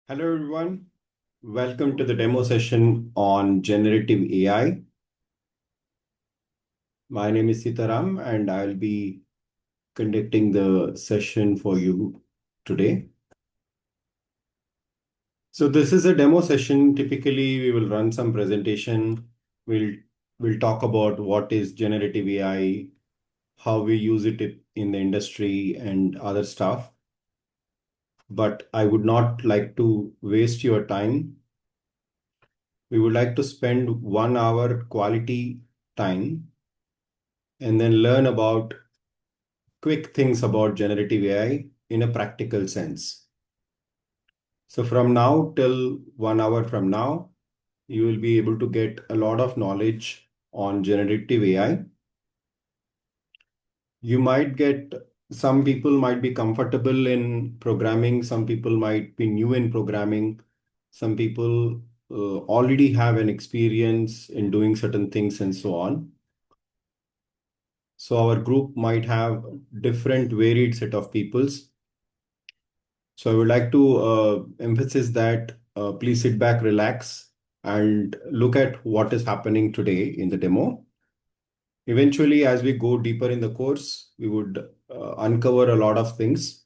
Hello, everyone. Welcome to the demo session on generative AI. My name is Sitaram, and I'll be conducting the session for you today. So this is a demo session. Typically, we will run some presentation. We'll we'll talk about what is generative AI, how we use it in the industry, and other stuff. But I would not like to waste your time. We would like to spend 1 hour quality time and then learn about quick things about generative AI in a practical sense. So from now till 1 hour from now, you will be able to get a lot of knowledge on generative AI. You might get, some people might be comfortable in programming, some people might be new in programming, some people already have an experience in doing certain things and so on. So our group might have different varied set of peoples. So I would like to emphasize that please sit back, relax, and look at what is happening today in the demo. Eventually, as we go deeper in the course, we would uncover a lot of things.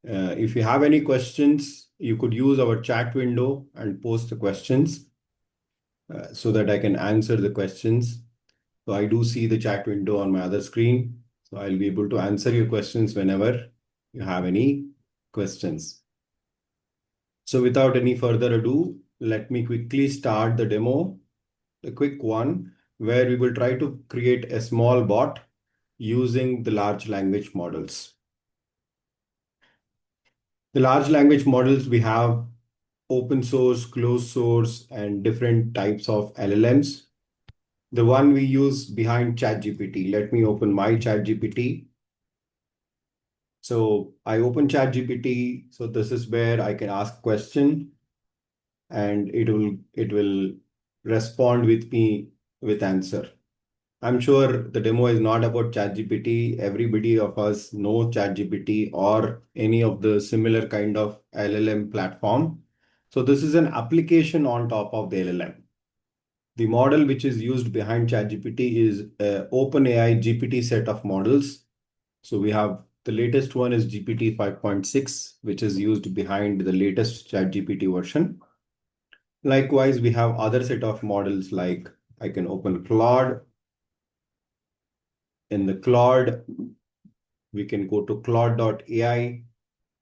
If you have any questions, you could use our chat window and post the questions so that I can answer the questions. So I do see the chat window on my other screen. So I'll be able to answer your questions whenever you have any questions. So without any further ado, let me quickly start the demo, a quick one, where we will try to create a small bot using the large language models. The large language models, we have open source, closed source, and different types of LLMs. The one we use behind ChatGPT. Let me open my ChatGPT. So I open ChatGPT. So this is where I can ask question and it will respond with me with answer. I'm sure the demo is not about ChatGPT. Everybody of us know ChatGPT or any of the similar kind of LLM platform. So this is an application on top of the LLM. The model which is used behind ChatGPT is a OpenAI GPT set of models. So we have the latest one is GPT 5.6, which is used behind the latest ChatGPT version. Likewise, we have other set of models like I can open Claude. In the Claude, we can go to claude.ai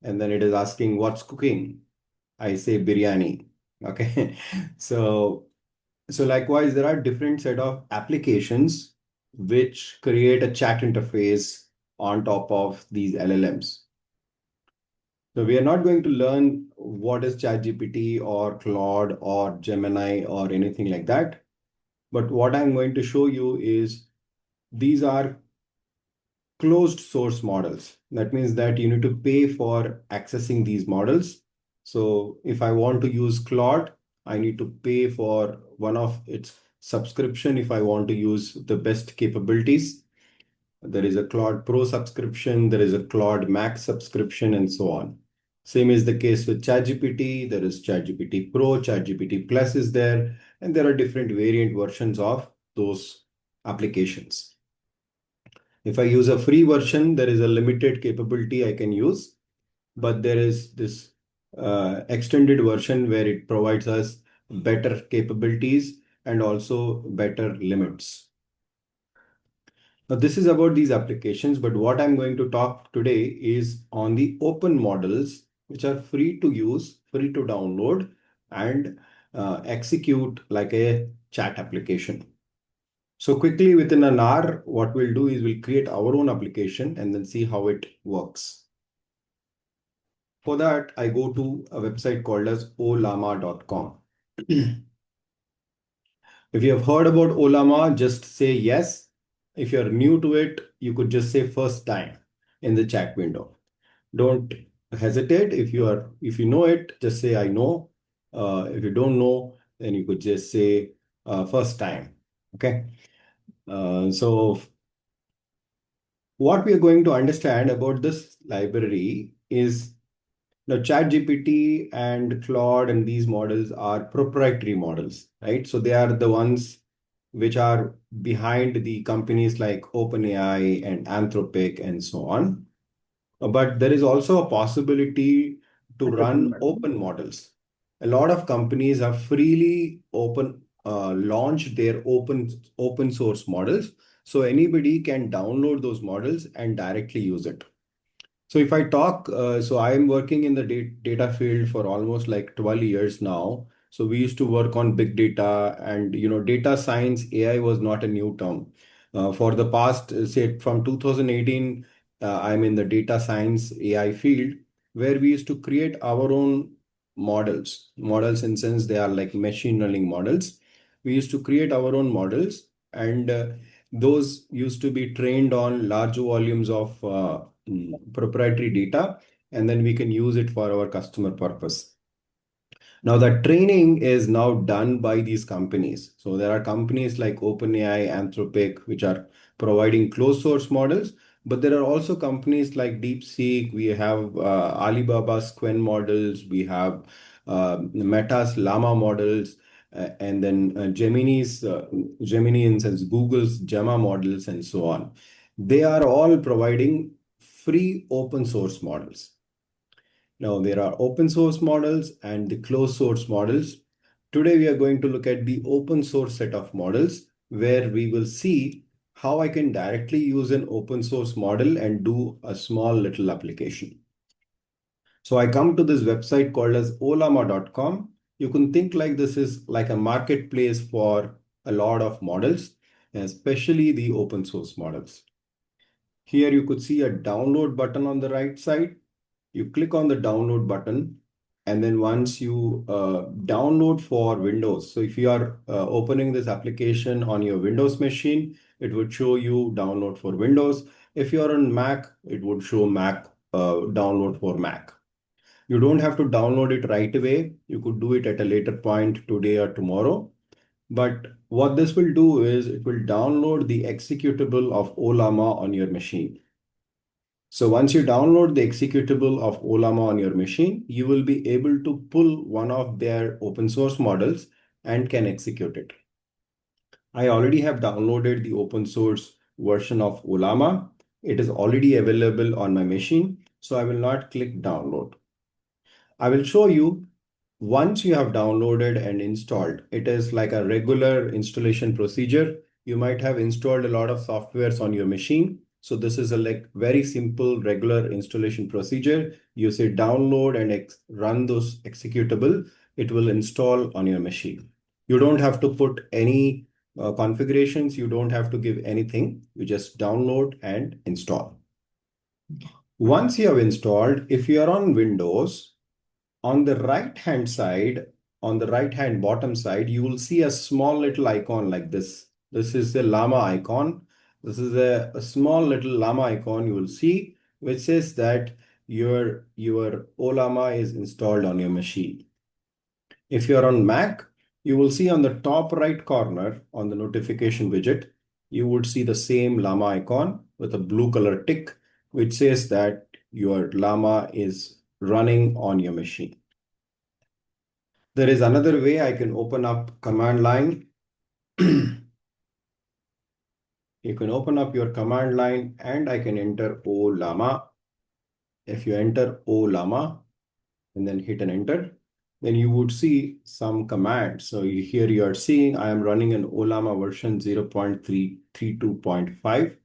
and then it is asking what's cooking. I say biryani. Okay. So likewise, there are different set of applications which create a chat interface on top of these LLMs. So we are not going to learn what is ChatGPT or Claude or Gemini or anything like that. But what I'm going to show you is these are closed source models. That means that you need to pay for accessing these models. So if I want to use Claude, I need to pay for one of its subscription if I want to use the best capabilities. There is a Claude Pro subscription, there is a Claude Max subscription, and so on. Same is the case with ChatGPT. There is ChatGPT Pro, ChatGPT Plus is there, and there are different variant versions of those applications. If I use a free version, there is a limited capability I can use, but there is this extended version where it provides us better capabilities and also better limits. Now, this is about these applications, but what I'm going to talk today is on the open models, which are free to use, free to download, and execute like a chat application. So quickly within an hour, what we'll do is we'll create our own application and then see how it works. For that, I go to a website called as olama.com. If you have heard about Olama, just say yes. If you're new to it, you could just say first time in the chat window. Don't hesitate. If you know it, just say I know. If you don't know, then you could just say first time. Okay. So what we are going to understand about this library is Now, ChatGPT and Claude and these models are proprietary models, right? So they are the ones which are behind the companies like OpenAI and Anthropic and so on. But there is also a possibility to run open models. A lot of companies have freely launched their open source models, so anybody can download those models and directly use it. So if I talk, so I am working in the data field for almost like 12 years now. So we used to work on big data and, data science, AI was not a new term. For the past, say from 2018, I'm in the data science AI field where we used to create our own models. Models in sense they are like machine learning models. We used to create our own models and those used to be trained on large volumes of proprietary data, and then we can use it for our customer purpose. Now, the training is now done by these companies. So there are companies like OpenAI, Anthropic, which are providing closed source models, but there are also companies like DeepSeek. We have Alibaba's Qwen models. We have Meta's Llama models. And then Gemini in sense, Google's Gemma models, and so on. They are all providing free open source models. Now, there are open source models and the closed source models. Today, we are going to look at the open source set of models where we will see how I can directly use an open source model and do a small little application. So I come to this website called as olama.com. You can think like this is like a marketplace for a lot of models, especially the open source models. Here you could see a download button on the right side. You click on the download button, and then once you download for Windows, so if you are opening this application on your Windows machine, it would show you download for Windows. If you are on Mac, it would show Mac download for Mac. You don't have to download it right away. You could do it at a later point today or tomorrow. But what this will do is it will download the executable of Olama on your machine. So once you download the executable of Olama on your machine, you will be able to pull one of their open source models and can execute it. I already have downloaded the open source version of Olama. It is already available on my machine, so I will not click download. I will show you once you have downloaded and installed. It is like a regular installation procedure. You might have installed a lot of softwares on your machine. So this is a like very simple regular installation procedure. You say download and run those executable. It will install on your machine. You don't have to put any configurations. You don't have to give anything. You just download and install. Once you have installed, if you are on Windows, on the right hand side, on the right hand bottom side, you will see a small little icon like this. This is the llama icon. This is a small little llama icon you will see, which says that your Olama is installed on your machine. If you're on Mac, you will see on the top right corner on the notification widget, you would see the same llama icon with a blue color tick, which says that your llama is running on your machine. There is another way I can open up command line. You can open up your command line and I can enter O llama. If you enter O llama and then hit an enter, then you would see some commands. So here you are seeing I am running an Olama version 0.332.5.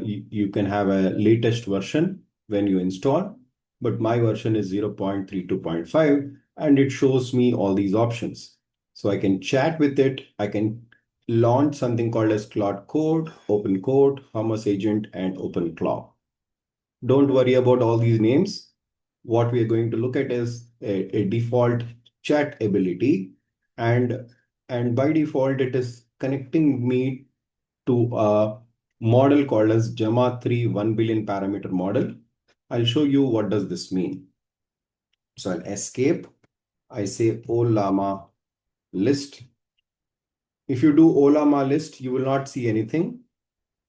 You can have a latest version when you install, but my version is 0.32.5 and it shows me all these options. So I can chat with it. I can launch something called as Claude Code, Open Code, Hummus Agent, and Open Claw. Don't worry about all these names. What we are going to look at is a default chat ability, and by default it is connecting me to a model called as Gemma 3 1 billion parameter model. I'll show you what does this mean. So I'll escape. I say Olama list. If you do Olama list, you will not see anything.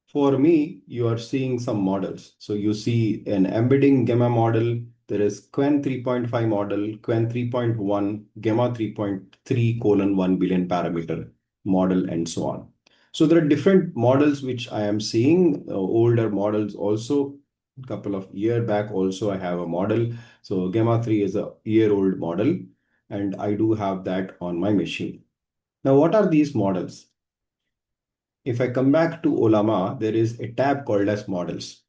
For me, you are seeing some models. So you see an embedding Gemma model, there is Quen 3.5 model, Quen 3.1, Gamma 3.3 colon 1 billion parameter model, and so on. So there are different models which I am seeing, older models also. A couple of year back also I have a model. So Gamma 3 is a year-old model, and I do have that on my machine. Now, what are these models? If I come back to Olama, there is a tab called as models.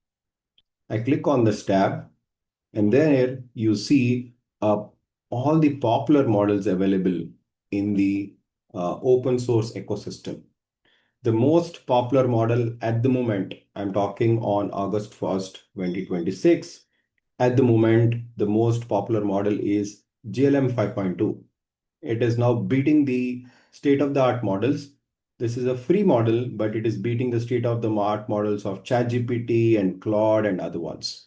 I click on this tab, and there you see all the popular models available in the open source ecosystem. The most popular model at the moment, I'm talking on August 1st, 2026. At the moment, the most popular model is GLM 5.2. It is now beating the state-of-the-art models. This is a free model, but it is beating the state-of-the-art models of ChatGPT and Claude and other ones.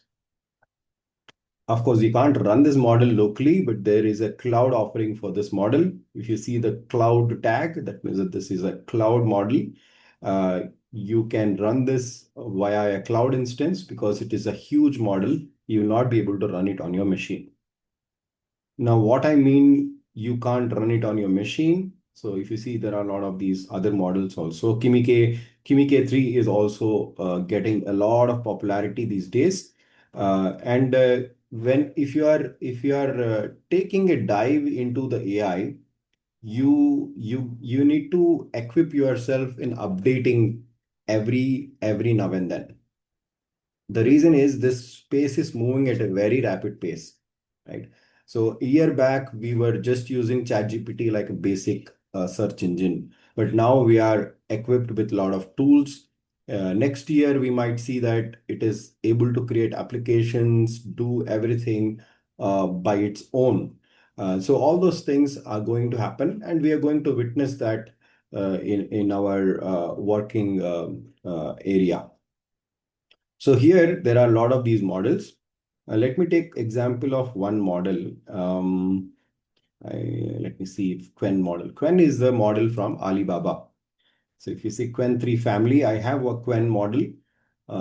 Of course, you can't run this model locally, but there is a cloud offering for this model. If you see the cloud tag, that means that this is a cloud model. You can run this via a cloud instance because it is a huge model. You will not be able to run it on your machine. Now, what I mean, you can't run it on your machine. So if you see, there are a lot of these other models also. Kimi K3 is also getting a lot of popularity these days. And when if you are taking a dive into the AI, you need to equip yourself in updating every now and then. The reason is this space is moving at a very rapid pace, right? So a year back, we were just using ChatGPT like a basic search engine, but now we are equipped with a lot of tools. Next year, we might see that it is able to create applications, do everything by its own. So all those things are going to happen, and we are going to witness that in our working area. So here there are a lot of these models. Let me take example of one model. Let me see if Quen model. Quen is the model from Alibaba. So if you see Quen 3 family, I have a Quen model.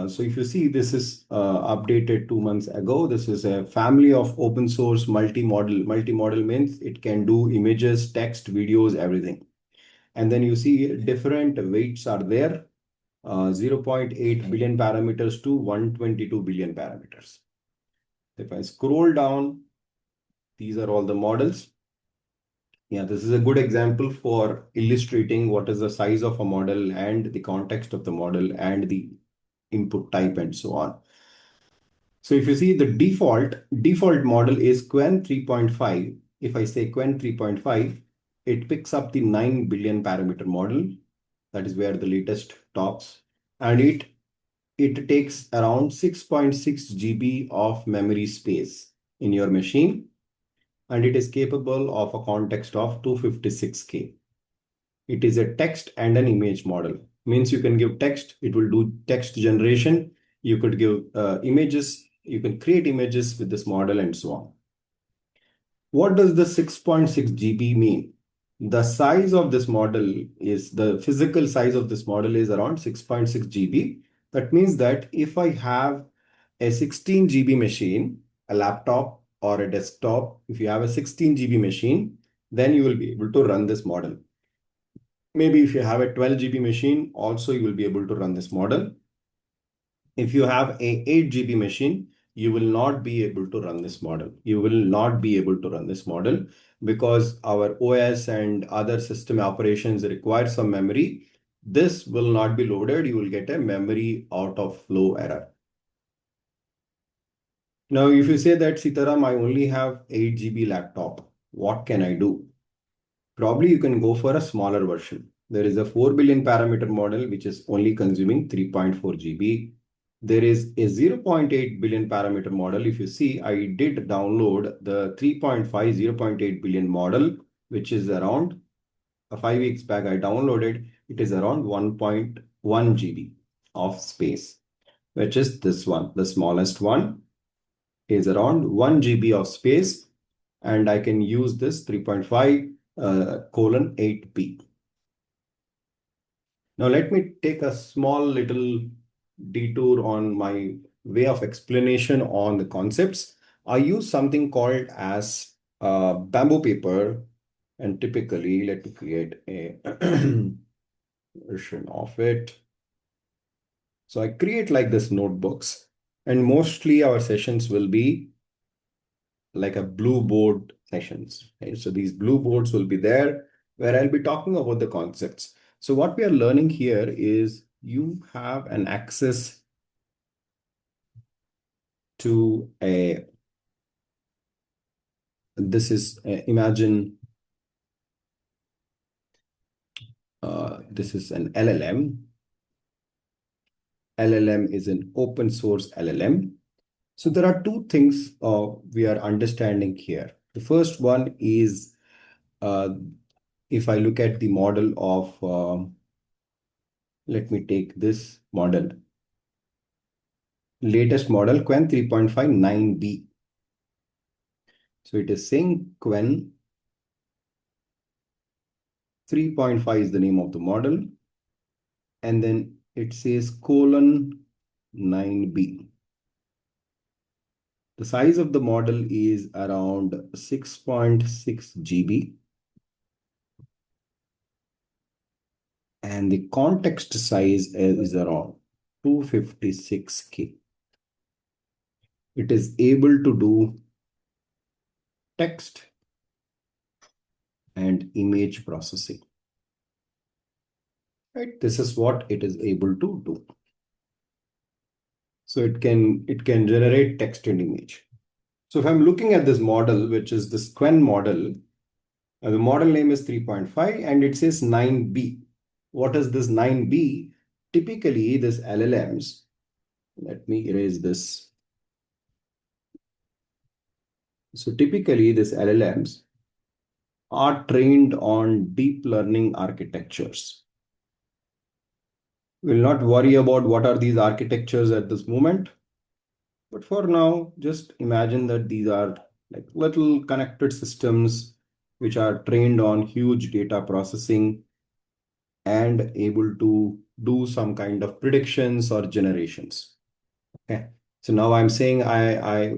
So if you see, this is updated 2 months ago. This is a family of open source multi-model. Multi-model means it can do images, text, videos, everything. And then you see different weights are there. 0.8 billion parameters to 122 billion parameters. If I scroll down, these are all the models. Yeah, this is a good example for illustrating what is the size of a model and the context of the model and the input type and so on. So if you see the default model is Quen 3.5. If I say Quen 3.5, it picks up the 9 billion parameter model. That is where the latest tops. And it takes around 6.6 GB of memory space in your machine, and it is capable of a context of 256K. It is a text and an image model. Means you can give text, it will do text generation. You could give images, you can create images with this model and so on. What does the 6.6 GB mean? The size of this model is, the physical size of this model is around 6.6 GB. That means that if I have a 16 GB machine, a laptop or a desktop, if you have a 16 GB machine, then you will be able to run this model. Maybe if you have a 12 GB machine, also you will be able to run this model. If you have a 8 GB machine, you will not be able to run this model. You will not be able to run this model because our OS and other system operations require some memory. This will not be loaded. You will get a memory out of flow error. Now, if you say that, Sitaram, I only have 8 GB laptop, what can I do? Probably you can go for a smaller version. There is a 4 billion parameter model, which is only consuming 3.4 GB. There is a 0.8 billion parameter model. If you see, I did download the 3.5 0.8 billion model, which is around 5 weeks back. I downloaded. It is around 1.1 GB of space, which is this one. The smallest one is around 1 GB of space, and I can use this 3.5 colon 8p. Now let me take a small little detour on my way of explanation on the concepts. I use something called as bamboo paper, and typically, let me create a version of it. So I create like this notebooks, and mostly our sessions will be like a blue board sessions. Right? So these blue boards will be there where I'll be talking about the concepts. So what we are learning here is you have an access to a, this is, imagine this is an LLM. LLM is an open source LLM. So there are two things we are understanding here. The first one is if I look at the model of, let me take this model, latest model Quen 3.59B. So it is saying Quen 3.5 is the name of the model. And then it says colon 9B. The size of the model is around 6.6 GB. And the context size is around 256K. It is able to do text and image processing. Right? This is what it is able to do. So it can generate text and image. So if I'm looking at this model, which is the Quen model, the model name is 3.5 and it says 9B. What is this 9B? Typically, this LLMs, let me erase this. So typically, this LLMs are trained on deep learning architectures. We'll not worry about what are these architectures at this moment. But for now, just imagine that these are like little connected systems which are trained on huge data processing and able to do some kind of predictions or generations. Okay. So now I'm saying I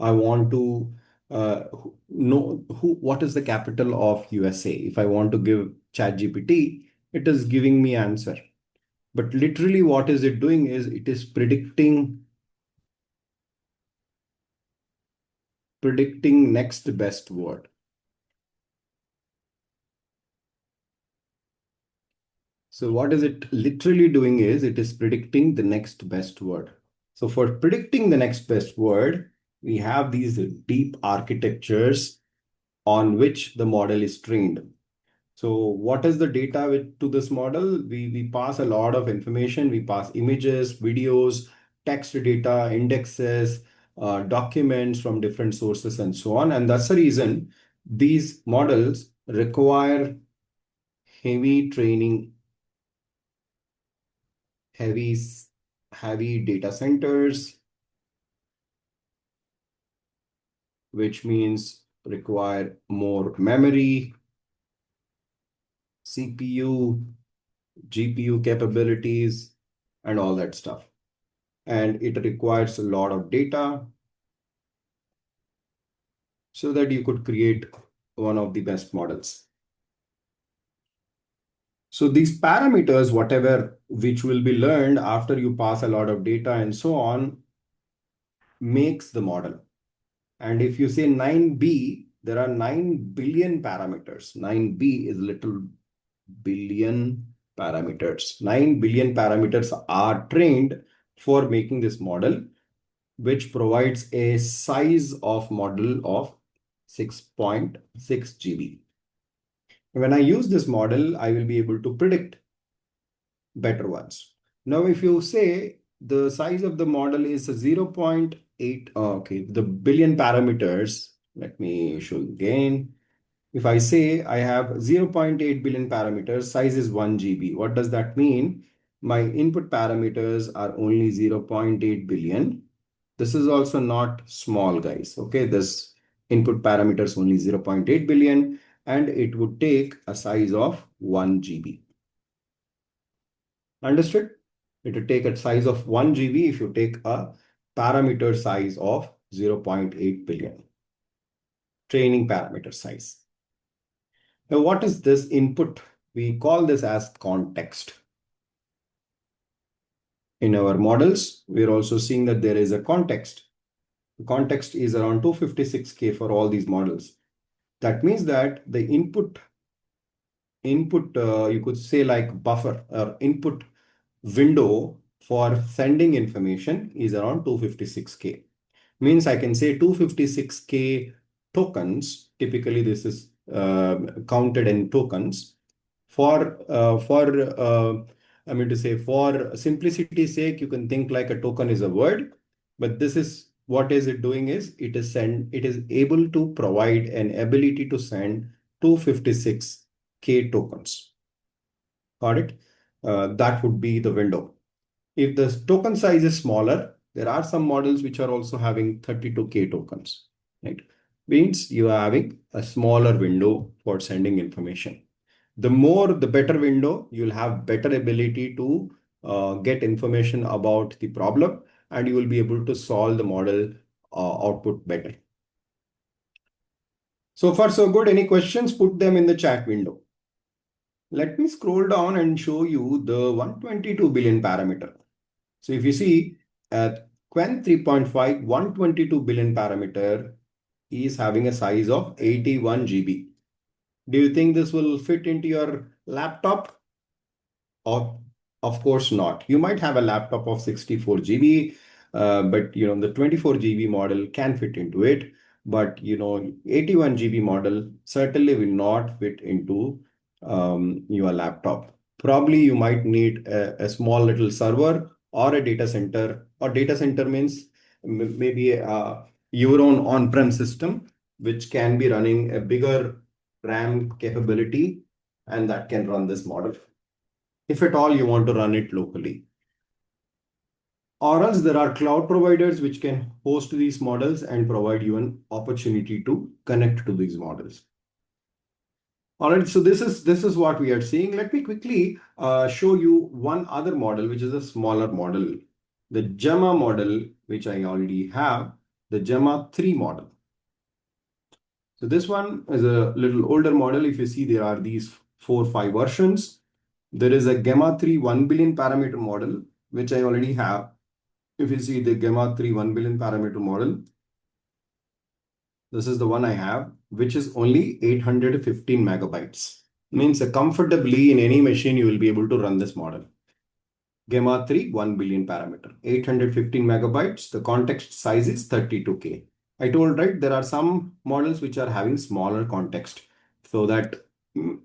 want to know what is the capital of USA. If I want to give ChatGPT, it is giving me answer. But literally what is it doing is it is predicting next best word. So what is it literally doing is it is predicting the next best word. So for predicting the next best word, we have these deep architectures on which the model is trained. So what is the data to this model? We pass a lot of information. We pass images, videos, text data, indexes, documents from different sources and so on. And that's the reason these models require heavy training, heavy, heavy data centers, which means require more memory, CPU, GPU capabilities, and all that stuff. And it requires a lot of data so that you could create one of the best models. So these parameters, whatever which will be learned after you pass a lot of data and so on, makes the model. And if you say 9B, there are 9 billion parameters. 9B is little billion parameters. 9 billion parameters are trained for making this model, which provides a size of model of 6.6 GB. When I use this model, I will be able to predict better ones. Now, if you say the size of the model is 0.8, okay, the billion parameters, let me show you again. If I say I have 0.8 billion parameters, size is 1 GB. What does that mean? My input parameters are only 0.8 billion. This is also not small, guys. Okay, this input parameters only 0.8 billion and it would take a size of 1 GB. Understood? It would take a size of 1 GB if you take a parameter size of 0.8 billion. Training parameter size. Now, what is this input? We call this as context. In our models, we're also seeing that there is a context. The context is around 256K for all these models. That means that the input, you could say like buffer or input window for sending information is around 256K. Means I can say 256K tokens. Typically, this is counted in tokens. For I mean to say, for simplicity's sake, you can think like a token is a word, but this is what is it doing is it is able to provide an ability to send 256K tokens. Got it? That would be the window. If the token size is smaller, there are some models which are also having 32K tokens, right? Means you are having a smaller window for sending information. The more, the better window, you'll have better ability to get information about the problem, and you will be able to solve the model output better. So far, so good. Any questions? Put them in the chat window. Let me scroll down and show you the 122 billion parameter. So if you see at Quen 3.5, 122 billion parameter is having a size of 81 GB. Do you think this will fit into your laptop? Of, of course not. You might have a laptop of 64 GB, but the 24 GB model can fit into it. But 81 GB model certainly will not fit into your laptop. Probably you might need a small little server or a data center. Or data center means maybe your own on-prem system, which can be running a bigger RAM capability, and that can run this model if at all you want to run it locally. Or else there are cloud providers which can host these models and provide you an opportunity to connect to these models. All right, so this is what we are seeing. Let me quickly show you one other model, which is a smaller model. The Gemma model, which I already have, the Gemma 3 model. So this one is a little older model. If you see, there are these 4 or 5 versions. There is a Gemma 3 1 billion parameter model, which I already have. If you see the Gemma 3 1 billion parameter model, this is the one I have, which is only 815 megabytes. Means comfortably in any machine, you will be able to run this model. Gemma 3 1 billion parameter, 815 megabytes. The context size is 32K. I told, right, there are some models which are having smaller context, so that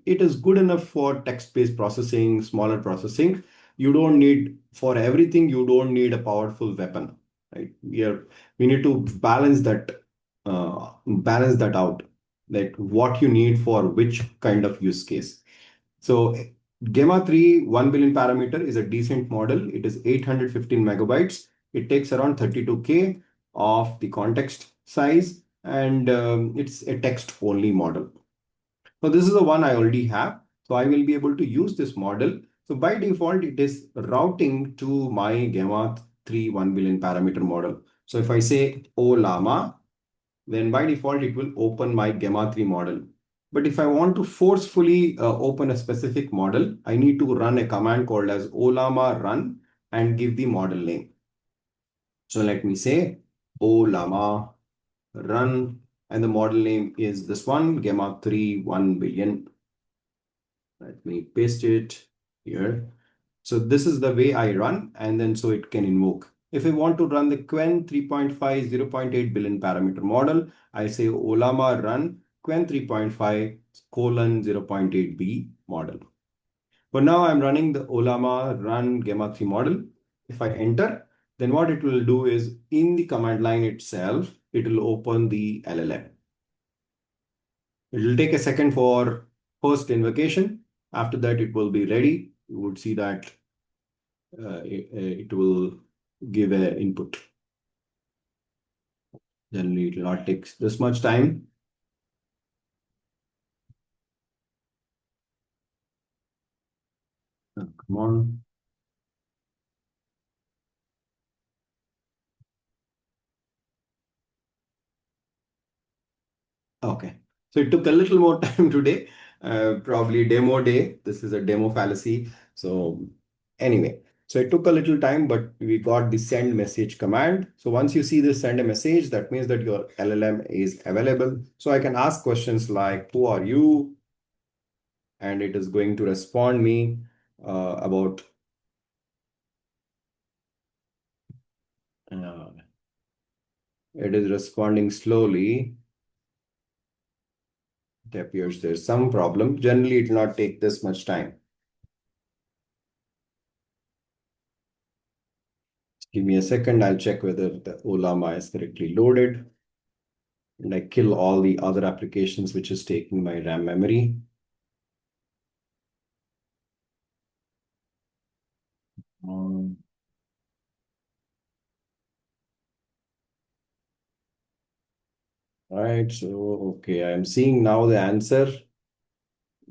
it is good enough for text-based processing, smaller processing. You don't need, for everything, you don't need a powerful weapon, right? We need to balance that out, like what you need for which kind of use case. So Gemma 3 1 billion parameter is a decent model. It is 815 megabytes. It takes around 32K of the context size, and it's a text only model. So this is the one I already have. So I will be able to use this model. So by default, it is routing to my Gemma 3 1 billion parameter model. So if I say O Llama, then by default, it will open my Gemma 3 model. But if I want to forcefully open a specific model, I need to run a command called as ollama run and give the model name. So let me say ollama run, and the model name is this one, Gemma 3 1 billion. Let me paste it here. So this is the way I run, and then so it can invoke. If I want to run the Quen 3.5 0.8 billion parameter model, I say ollama run Quen 3.5 colon 0.8b model. But now I'm running the ollama run Gemma 3 model. If I enter, then what it will do is in the command line itself, it will open the LLM. It will take a second for first invocation. After that, it will be ready. You would see that it will give an input. Generally, it will not take this much time. Come on. Okay. So it took a little more time today, probably demo day. This is a demo fallacy. So anyway, so it took a little time, but we got the send message command. So once you see this send a message, that means that your LLM is available. So I can ask questions like, who are you? And it is going to respond me about uh, it is responding slowly. It appears there's some problem. Generally, it will not take this much time. Give me a second. I'll check whether the Olama is correctly loaded. And I kill all the other applications which is taking my RAM memory. Um, right. So, okay. I'm seeing now the answer.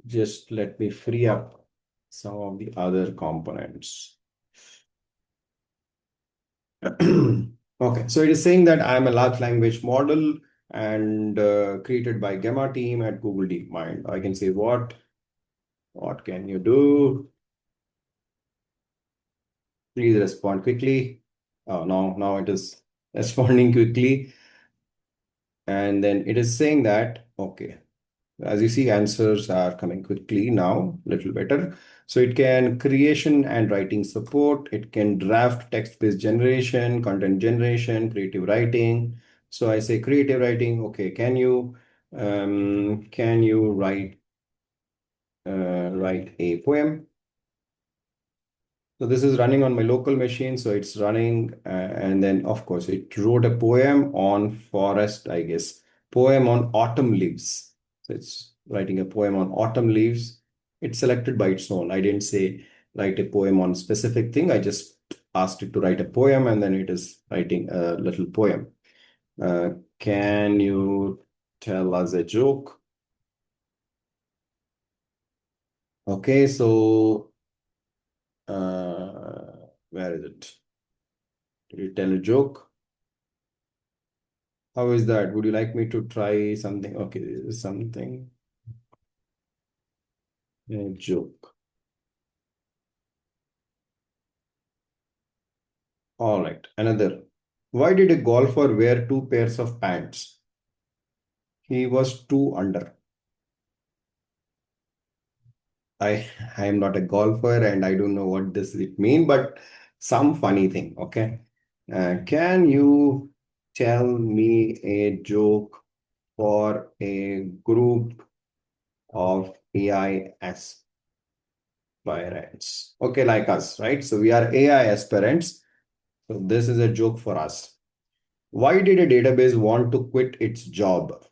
Just let me free up some of the other components. Okay, so it is saying that I'm a large language model and created by Gamma team at Google DeepMind. I can say what can you do? Please respond quickly. Oh, no, now it is responding quickly. And then it is saying that, okay, as you see, answers are coming quickly now, little better. So it can creation and writing support. It can draft text-based generation, content generation, creative writing. So I say creative writing. Okay, can you write a poem? So this is running on my local machine. So it's running, and then of course it wrote a poem on forest, I guess, poem on autumn leaves. So it's writing a poem on autumn leaves. It's selected by its own. I didn't say write a poem on specific thing. I just asked it to write a poem, and then it is writing a little poem. Uh, can you tell us a joke? Okay, so where is it? Did you tell a joke? How is that? Would you like me to try something? Okay, this is something. A joke. All right. Another. Why did a golfer wear two pairs of pants? He was two under. I I am not a golfer and I don't know what this it mean, but some funny thing. Okay. Can you tell me a joke for a group of AI aspirants? Okay, like us, right? So we are AI aspirants. So this is a joke for us. Why did a database want to quit its job?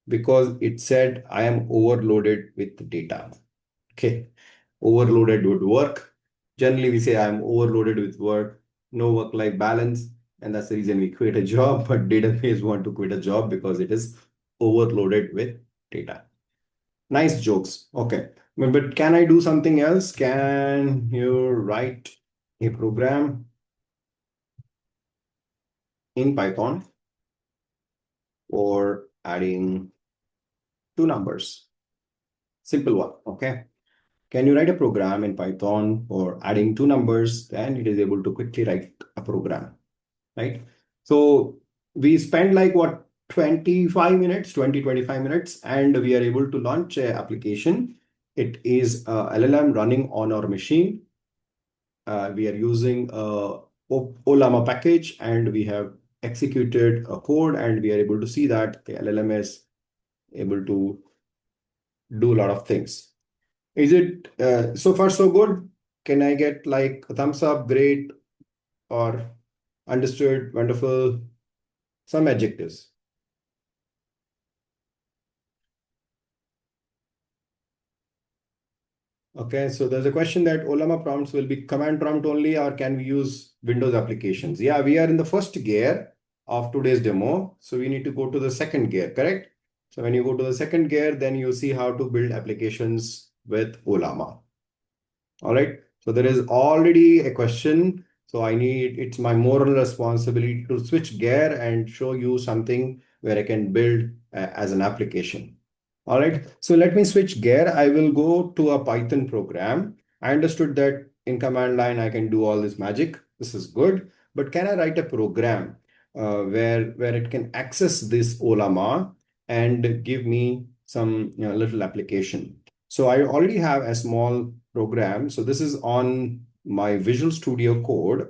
Because it said, I am overloaded with data. Okay. Overloaded with work. Generally, we say, I am overloaded with work, no work-life balance. And that's the reason we quit a job. But database want to quit a job because it is overloaded with data. Nice jokes. Okay. But can I do something else? Can you write a program in Python or adding two numbers? Simple one, okay? Can you write a program in Python for adding two numbers? Then it is able to quickly write a program, right? So we spend like what, 25 minutes, 25 minutes, and we are able to launch a application. It is a LLM running on our machine. We are using a Olama package and we have executed a code and we are able to see that the LLM is able to do a lot of things. Is it so far so good? Can I get like a thumbs up, great, or understood, wonderful, some adjectives? Okay, so there's a question that Olama prompts will be command prompt only, or can we use Windows applications? Yeah, we are in the first gear of today's demo. So we need to go to the second gear, correct? So when you go to the second gear, then you see how to build applications with Olama. All right. So there is already a question So it's my moral responsibility to switch gear and show you something where I can build as an application. All right. So let me switch gear. I will go to a Python program. I understood that in command line, I can do all this magic. This is good. But can I write a program where it can access this Olama and give me some little application? So I already have a small program. So this is on my Visual Studio Code.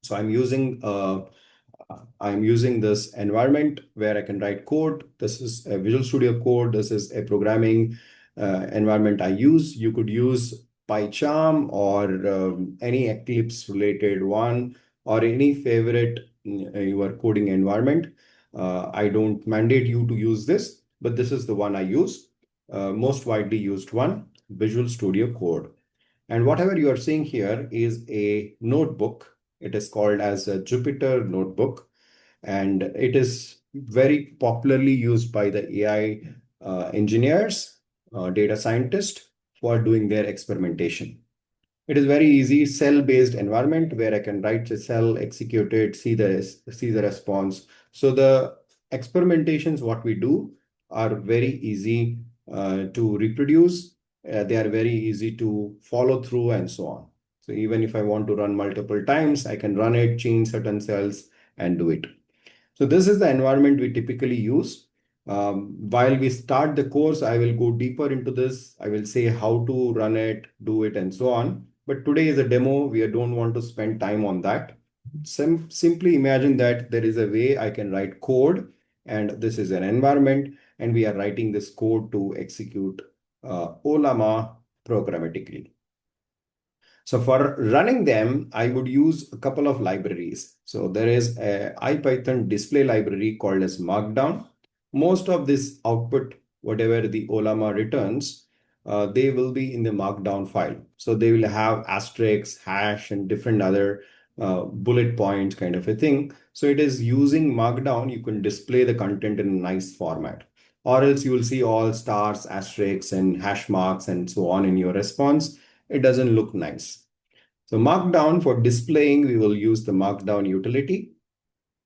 So I'm using this environment where I can write code. This is a Visual Studio Code. This is a programming environment I use. You could use PyCharm or any Eclipse related one or any favorite your coding environment. I don't mandate you to use this, but this is the one I use. Most widely used one, Visual Studio Code. And whatever you are seeing here is a notebook. It is called as a Jupyter notebook, and it is very popularly used by the AI engineers, data scientists for doing their experimentation. It is very easy cell-based environment where I can write a cell, execute it, see the response. So the experimentations, what we do are very easy to reproduce. They are very easy to follow through and so on. So even if I want to run multiple times, I can run it, change certain cells and do it. So this is the environment we typically use. While we start the course, I will go deeper into this. I will say how to run it, do it, and so on. But today is a demo. We don't want to spend time on that. Simply imagine that there is a way I can write code, and this is an environment, and we are writing this code to execute Olama programmatically. So for running them, I would use a couple of libraries. So there is a IPython display library called as Markdown. Most of this output, whatever the Olama returns, they will be in the Markdown file. So they will have asterisks, hash, and different other bullet points kind of a thing. So it is using Markdown, you can display the content in a nice format. Or else you will see all stars, asterisks, and hash marks and so on in your response. It doesn't look nice. So Markdown for displaying, we will use the Markdown utility.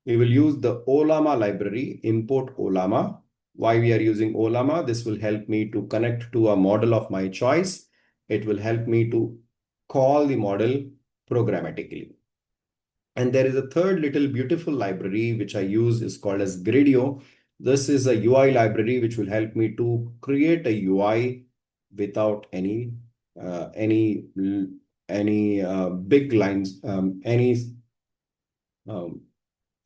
We will use the Olama library, import Olama. Why we are using Olama? This will help me to connect to a model of my choice. It will help me to call the model programmatically. And there is a third little beautiful library which I use is called as Gradio. This is a UI library which will help me to create a UI without uh, any big lines, any um,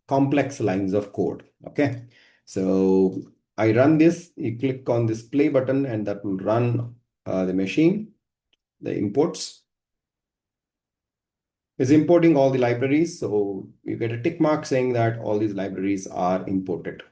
complex lines of code. Okay, so I run this. You click on this play button, and that will run the machine. The imports is importing all the libraries. So you get a tick mark saying that all these libraries are imported.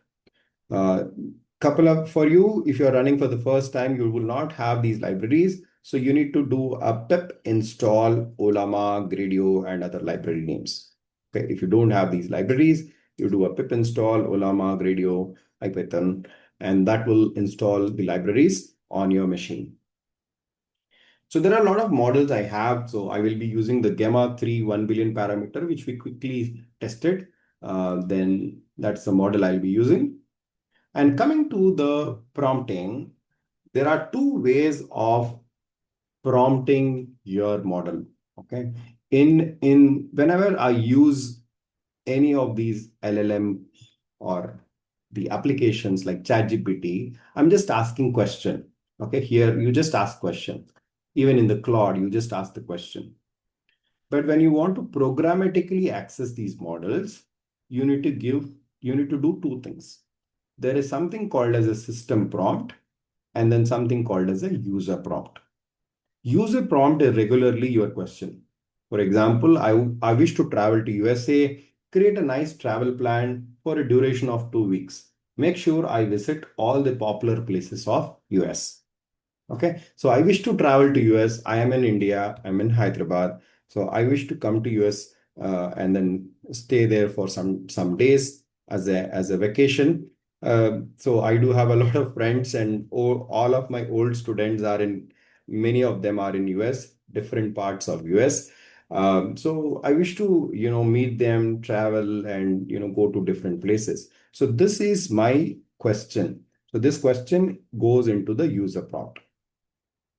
Couple of for you, if you're running for the first time, you will not have these libraries. So you need to do a pip install Olama, Gradio, and other library names. Okay, if you don't have these libraries, you do a pip install Olama, Gradio, IPython, and that will install the libraries on your machine. So there are a lot of models I have. So I will be using the Gamma 3 1 billion parameter, which we quickly tested. Then that's the model I'll be using. And coming to the prompting, there are two ways of prompting your model. Okay. In whenever I use any of these LLM or the applications like ChatGPT, I'm just asking question. Okay. Here you just ask question. Even in the Claude, you just ask the question. But when you want to programmatically access these models, you need to do two things. There is something called as a system prompt and then something called as a user prompt. User prompt is regularly your question. For example, I wish to travel to USA, create a nice travel plan for a duration of 2 weeks. Make sure I visit all the popular places of US. Okay, so I wish to travel to US. I am in India. I'm in Hyderabad. So I wish to come to US and then stay there for some days as a vacation. So I do have a lot of friends, and all of my old students are in. Many of them are in US, different parts of US. So I wish to, meet them, travel, and, go to different places. So this is my question. So this question goes into the user prompt.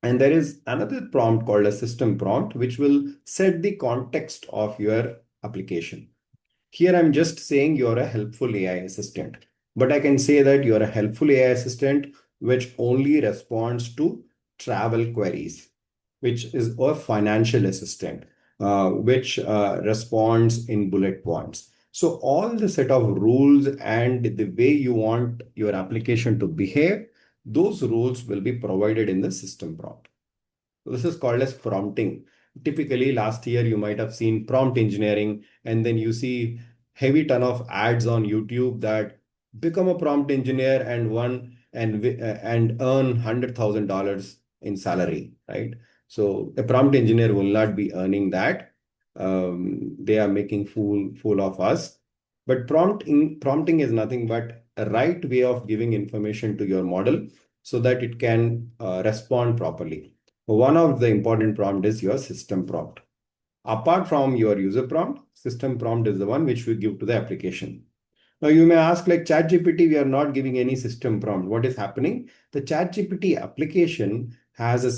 And there is another prompt called a system prompt, which will set the context of your application. Here, I'm just saying you're a helpful AI assistant, but I can say that you're a helpful AI assistant which only responds to travel queries, which is a financial assistant, which responds in bullet points. So all the set of rules and the way you want your application to behave, those rules will be provided in the system prompt. This is called as prompting. Typically, last year you might have seen prompt engineering, and then you see heavy ton of ads on YouTube that become a prompt engineer and and earn $100,000 in salary, right? So a prompt engineer will not be earning that. They are making fool of us. But prompting is nothing but a right way of giving information to your model so that it can respond properly. One of the important prompt is your system prompt. Apart from your user prompt, system prompt is the one which we give to the application. Now you may ask, like ChatGPT, we are not giving any system prompt. What is happening? The ChatGPT application has a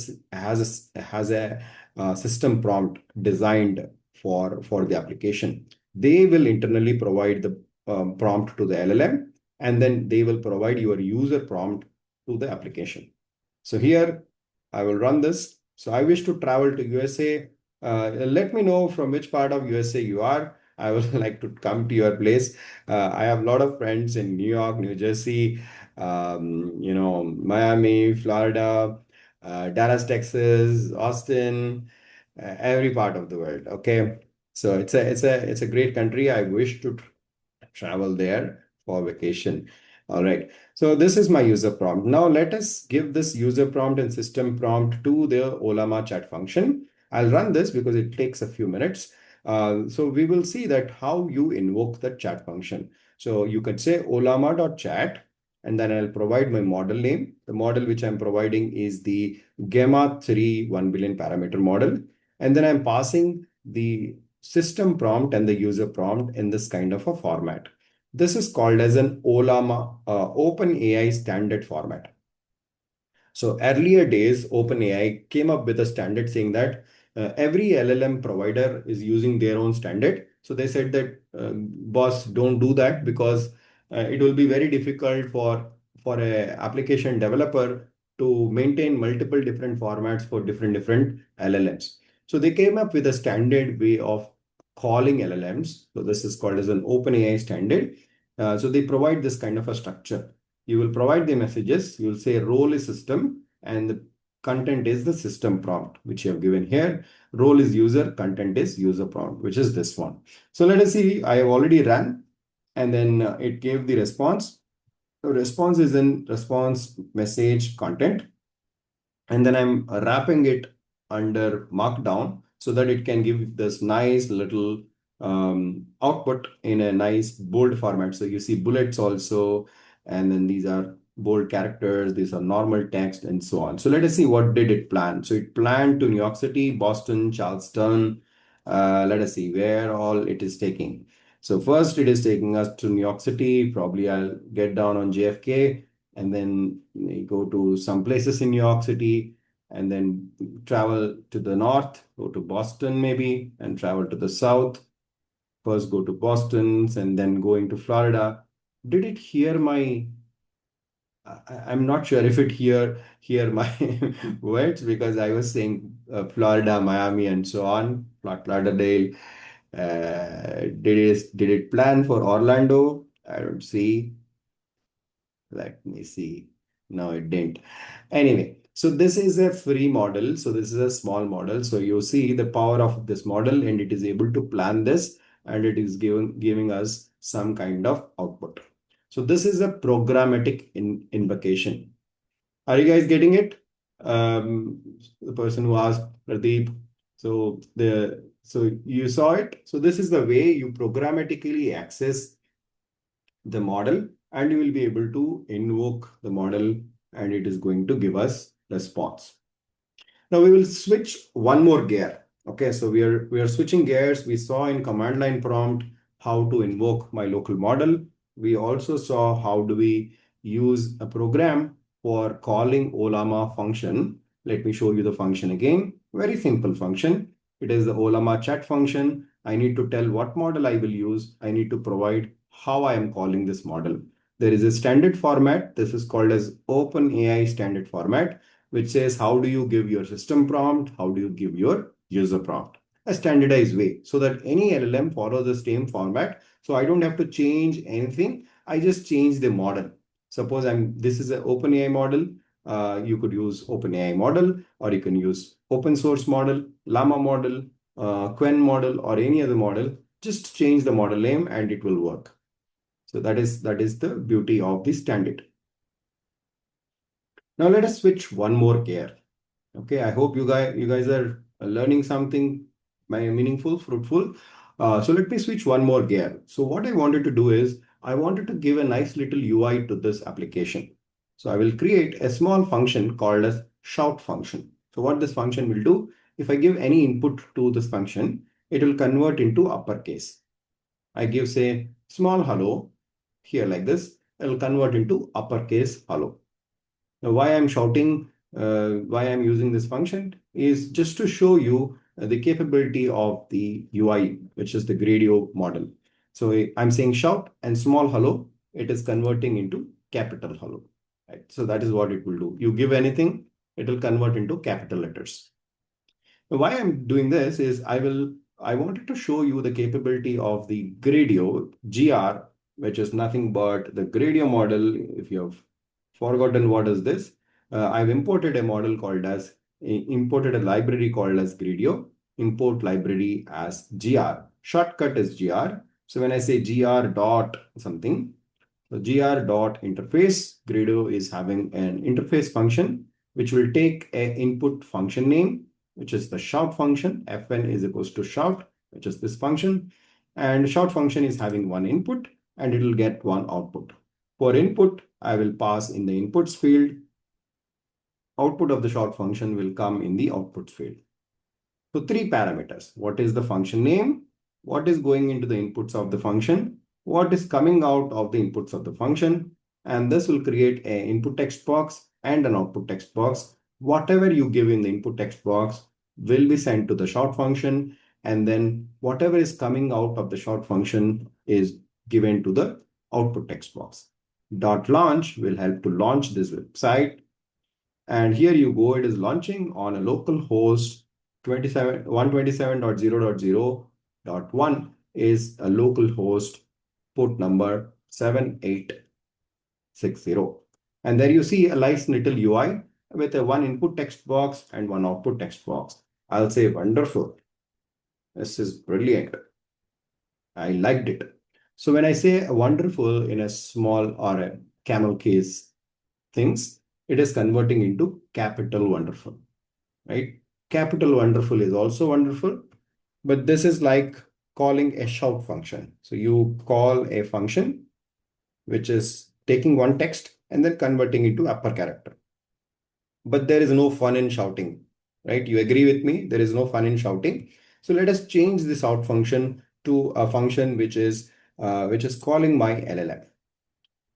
system prompt designed for the application. They will internally provide the prompt to the LLM, and then they will provide your user prompt to the application. So here I will run this. So I wish to travel to USA. Let me know from which part of USA you are. I would like to come to your place. I have a lot of friends in New York, New Jersey, Miami, Florida, Dallas, Texas, Austin, every part of the world. Okay, so it's a great country. I wish to travel there for vacation. All right. So this is my user prompt. Now let us give this user prompt and system prompt to the Olama chat function. I'll run this because it takes a few minutes. So we will see that how you invoke the chat function. So you could say olama.chat, and then I'll provide my model name. The model which I'm providing is the Gemma 3 1 billion parameter model. And then I'm passing the system prompt and the user prompt in this kind of a format. This is called as an Olama OpenAI standard format. So earlier days, OpenAI came up with a standard saying that every LLM provider is using their own standard. So they said that, boss, don't do that because it will be very difficult for a application developer to maintain multiple different formats for different LLMs. So they came up with a standard way of calling LLMs. So this is called as an OpenAI standard. So they provide this kind of a structure. You will provide the messages. You will say role is system and the content is the system prompt, which you have given here. Role is user, content is user prompt, which is this one. So let us see. I have already ran and then it gave the response. The response is in response message content. And then I'm wrapping it under Markdown so that it can give this nice little output in a nice bold format. So you see bullets also, and then these are bold characters, these are normal text, and so on. So let us see what did it plan. So it planned to New York City, Boston, Charleston. Let us see where all it is taking. So first it is taking us to New York City. Probably I'll get down on JFK and then we go to some places in New York City and then travel to the north, go to Boston maybe, and travel to the south. First go to Boston and then going to Florida. Did it hear my I'm not sure if it hear my words because I was saying Florida, Miami, and so on. Fort Lauderdale. Did it plan for Orlando? I don't see. Let me see. No, it didn't. Anyway, so this is a free model. So this is a small model. So you see the power of this model and it is able to plan this and it is giving us some kind of output. So this is a programmatic invocation. Are you guys getting it? The person who asked Pradeep. So you saw it. So this is the way you programmatically access the model and you will be able to invoke the model and it is going to give us response. Now we will switch one more gear. Okay, so we are switching gears. We saw in command line prompt how to invoke my local model. We also saw how do we use a program for calling Olama function. Let me show you the function again. Very simple function. It is the Olama chat function. I need to tell what model I will use. I need to provide how I am calling this model. There is a standard format. This is called as OpenAI standard format, which says how do you give your system prompt, how do you give your user prompt, a standardized way so that any LLM follows the same format. So I don't have to change anything. I just change the model. Suppose this is an OpenAI model. You could use OpenAI model, or you can use open source model, Llama model, Quen model, or any other model. Just change the model name and it will work. So that is the beauty of the standard. Now let us switch one more gear. Okay, I hope you guys are learning something meaningful, fruitful. So let me switch one more gear. So what I wanted to do is I wanted to give a nice little UI to this application. So I will create a small function called as shout function. So what this function will do, if I give any input to this function, it will convert into uppercase. I give say small hello here like this, it will convert into uppercase hello. Now, why I'm shouting, why I'm using this function is just to show you the capability of the UI, which is the Gradio model. So I'm saying shout and small hello, it is converting into capital hello. Right? So that is what it will do. You give anything, it will convert into capital letters. Why I'm doing this is I wanted to show you the capability of the Gradio GR, which is nothing but the Gradio model. If you have forgotten what is this, I've imported a model called as imported a library called as Gradio, import library as GR. Shortcut is GR. So when I say GR dot something, so gr dot interface, Gradio is having an interface function which will take an input function name, which is the shout function. Fn is equals to shout, which is this function. And shout function is having one input and it will get one output. For input, I will pass in the inputs field. Output of the shout function will come in the outputs field. So three parameters. What is the function name? What is going into the inputs of the function? What is coming out of the inputs of the function? And this will create an input text box and an output text box. Whatever you give in the input text box will be sent to the shout function. And then whatever is coming out of the shout function is given to the output text box. Dot launch will help to launch this website. And here you go, it is launching on a local host 127.0.0.1 is a local host, port number 7860. And there you see a nice little UI with a one input text box and one output text box. I'll say wonderful. This is brilliant. I liked it. So when I say wonderful in a small or a camel case things, it is converting into capital wonderful, right? Capital wonderful is also wonderful, but this is like calling a shout function. So you call a function which is taking one text and then converting into upper character. But there is no fun in shouting, right? You agree with me? There is no fun in shouting. So let us change this out function to a function which is calling my LLM.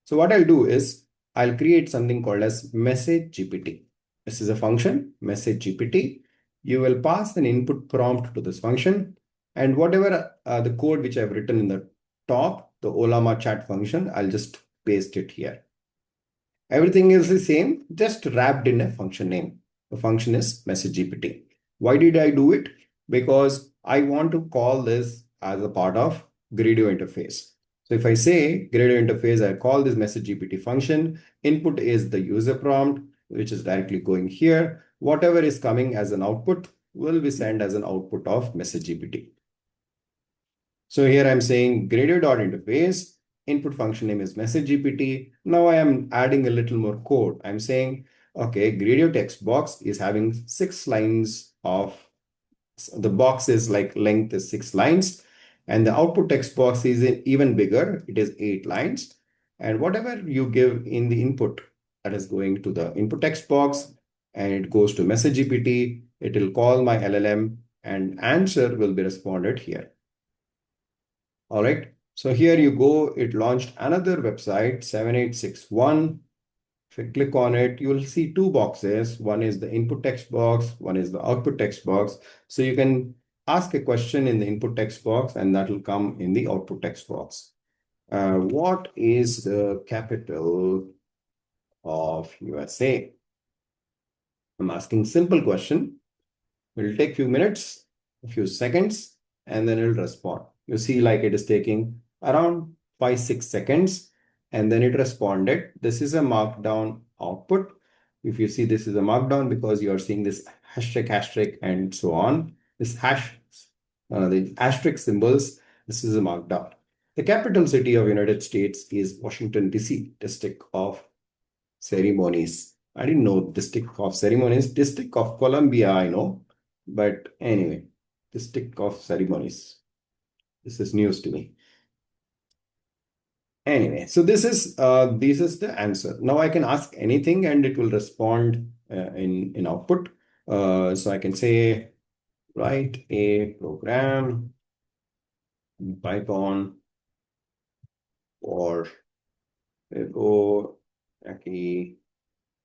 So what I'll do is I'll create something called as message GPT. This is a function, message GPT. You will pass an input prompt to this function, and whatever the code which I've written in the top, the Olama chat function, I'll just paste it here. Everything is the same, just wrapped in a function name. The function is message GPT. Why did I do it? Because I want to call this as a part of Gradio interface. So if I say Gradio interface, I call this message GPT function. Input is the user prompt, which is directly going here. Whatever is coming as an output will be sent as an output of message GPT. So here I'm saying Gradio.interface, input function name is message GPT. Now I am adding a little more code. I'm saying, okay, Gradio text box is having 6 lines of, the box is like length is 6 lines. And the output text box is even bigger. It is 8 lines. And whatever you give in the input, that is going to the input text box and it goes to message GPT. It will call my LLM and answer will be responded here. All right. So here you go. It launched another website, 7861. If you click on it, you will see two boxes. One is the input text box, one is the output text box. So you can ask a question in the input text box and that will come in the output text box. What is the capital of USA? I'm asking simple question. It'll take few minutes, a few seconds, and then it'll respond. You see, like it is taking around 5-6 seconds, and then it responded. This is a markdown output. If you see, this is a markdown because you are seeing this hashtag, and so on. This the asterisk symbols, this is a markdown. The capital city of United States is Washington, D.C., District of Ceremonies. I didn't know District of Ceremonies. District of Columbia, I know. But anyway, District of Ceremonies. This is news to me. Anyway, so this is the answer. Now I can ask anything and it will respond in output. So I can say write a program in Python for Fibonacci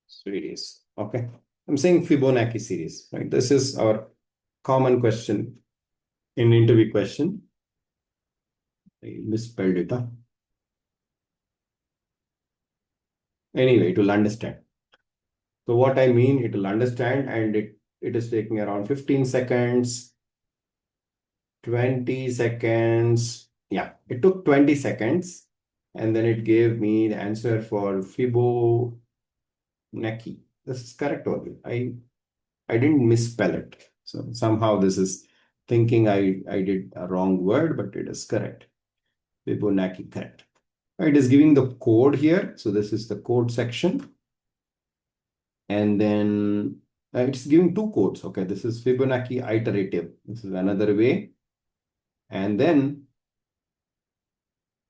series. Okay, I'm saying Fibonacci series. Right, this is our common question in interview question. I misspelled it. Anyway, it will understand. So what I mean, it will understand and it is taking around 15 seconds, 20 seconds. Yeah, it took 20 seconds and then it gave me the answer for Fibonacci. This is correct only. I didn't misspell it. So somehow this is thinking I did a wrong word, but it is correct. Fibonacci, correct. It is giving the code here. So this is the code section. And then it's giving two codes. Okay, this is Fibonacci iterative. This is another way. And then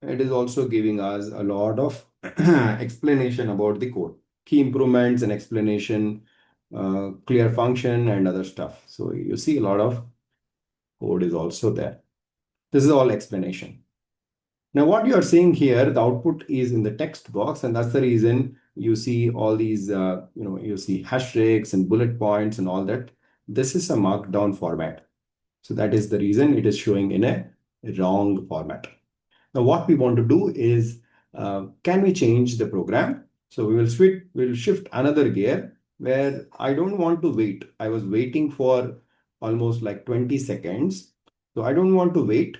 it is also giving us a lot of explanation about the code, key improvements and explanation, clear function and other stuff. So you see a lot of code is also there. This is all explanation. Now, what you are seeing here, the output is in the text box, and that's the reason you see all these, you see hashtags and bullet points and all that. This is a markdown format. So that is the reason it is showing in a wrong format. Now, what we want to do is, can we change the program? So we will switch, we'll shift another gear where I don't want to wait. I was waiting for almost like 20 seconds. So I don't want to wait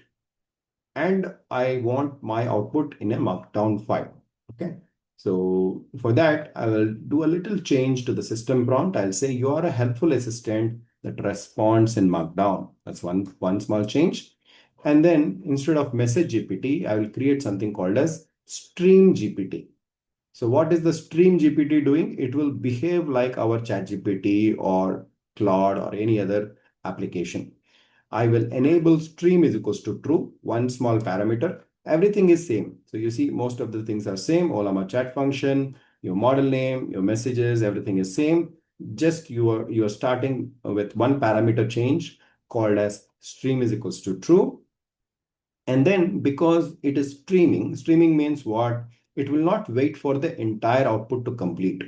and I want my output in a markdown file. Okay. So for that, I will do a little change to the system prompt. I'll say you are a helpful assistant that responds in markdown. That's one small change. And then instead of message GPT, I will create something called as stream GPT. So what is the stream GPT doing? It will behave like our chat GPT or Claude or any other application. I will enable stream is equals to true, one small parameter. Everything is same. So you see most of the things are same. Olama chat function, your model name, your messages, everything is same. Just you are starting with one parameter change called as stream is equals to true. And then because it is streaming means what? It will not wait for the entire output to complete.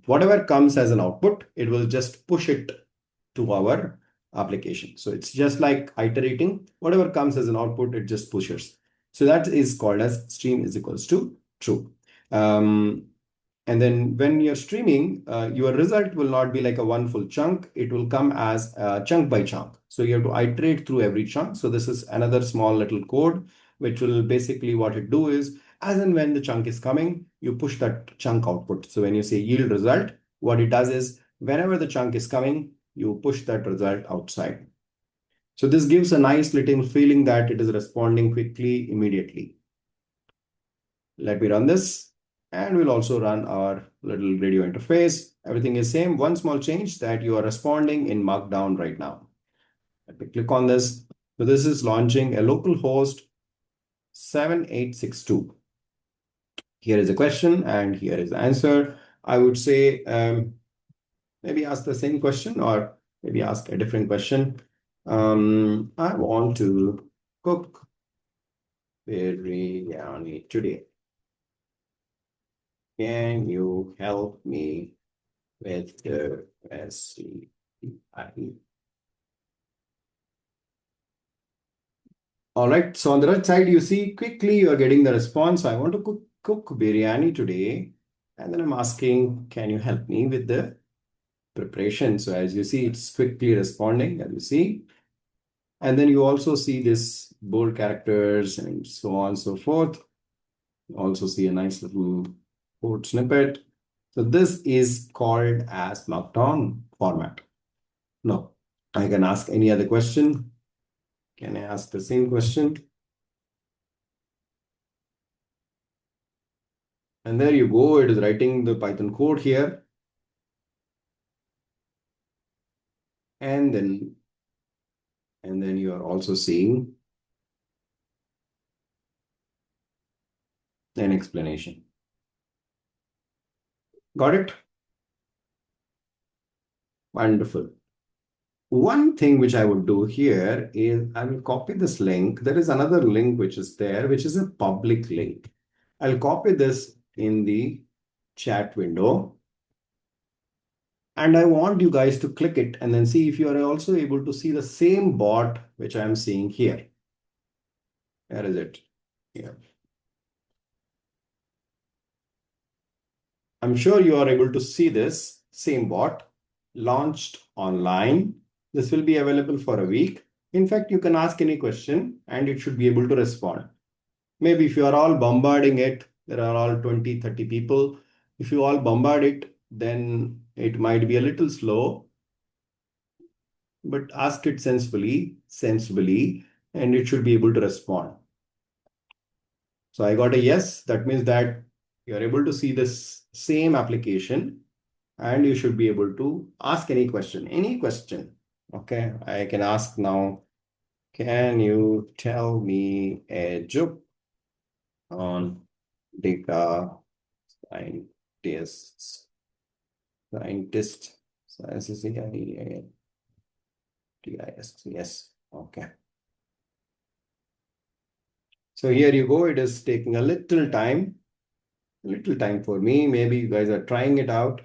Whatever comes as an output, it will just push it to our application. So it's just like iterating. Whatever comes as an output, it just pushes. So that is called as stream is equals to true. And then when you're streaming, your result will not be like a one full chunk. It will come as chunk by chunk. So you have to iterate through every chunk. So this is another small little code, which will basically what it do is, as and when the chunk is coming, you push that chunk output. So when you say yield result, what it does is whenever the chunk is coming, you push that result outside. So this gives a nice little feeling that it is responding quickly, immediately. Let me run this. And we'll also run our little radio interface. Everything is same. One small change that you are responding in Markdown right now. Let me click on this. So this is launching a local host 7862. Here is a question and here is the answer. I would say maybe ask the same question or maybe ask a different question. I want to cook biryani today. Can you help me with the recipe? All right. So on the right side, you see quickly you are getting the response. I want to cook biryani today. And then I'm asking, can you help me with the preparation? So as you see, it's quickly responding, as you see. And then you also see this bold characters and so on and so forth. You also see a nice little code snippet. So this is called as Markdown format. No, I can ask any other question. Can I ask the same question? And there you go. It is writing the Python code here. And then you are also seeing an explanation. Got it? Wonderful. One thing which I would do here is I will copy this link. There is another link which is there, which is a public link. I'll copy this in the chat window. And I want you guys to click it and then see if you are also able to see the same bot which I am seeing here. Where is it? Here. I'm sure you are able to see this same bot launched online. This will be available for a week. In fact, you can ask any question and it should be able to respond. Maybe if you are all bombarding it, there are all 20, 30 people. If you all bombard it, then it might be a little slow, but ask it sensibly, and it should be able to respond. So I got a yes. That means that you are able to see this same application and you should be able to ask any question, any question. Okay, I can ask now, can you tell me a joke on data scientists? Scientist, S-C-I-E-N-T-I-S, yes. Okay. So here you go. It is taking a little time for me. Maybe you guys are trying it out.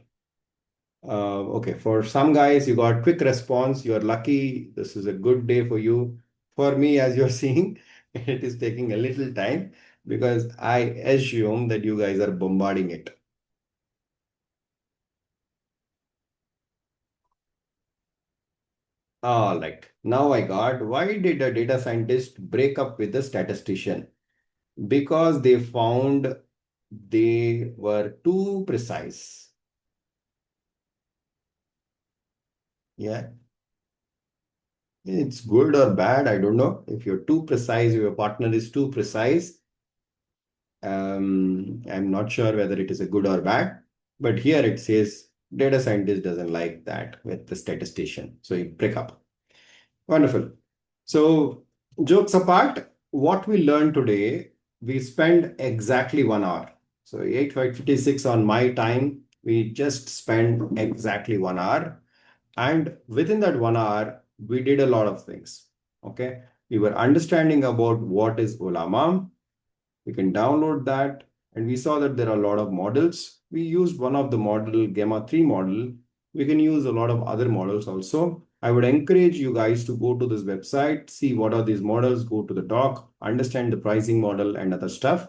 Okay, for some guys, you got quick response. You're lucky. This is a good day for you. For me, as you're seeing, it is taking a little time because I assume that you guys are bombarding it. All right. Now I got, why did a data scientist break up with a statistician? Because they found they were too precise. Yeah, it's good or bad. I don't know. If you're too precise, if your partner is too precise, I'm not sure whether it is a good or bad. But here it says data scientist doesn't like that with the statistician. So you break up. Wonderful. So jokes apart, what we learned today, we spent exactly 1 hour. So 8:56 on my time, we just spent exactly 1 hour. And within that 1 hour, we did a lot of things. Okay. We were understanding about what is Olama. We can download that. And we saw that there are a lot of models. We used one of the model, Gamma 3 model. We can use a lot of other models also. I would encourage you guys to go to this website, see what are these models, go to the doc, understand the pricing model and other stuff.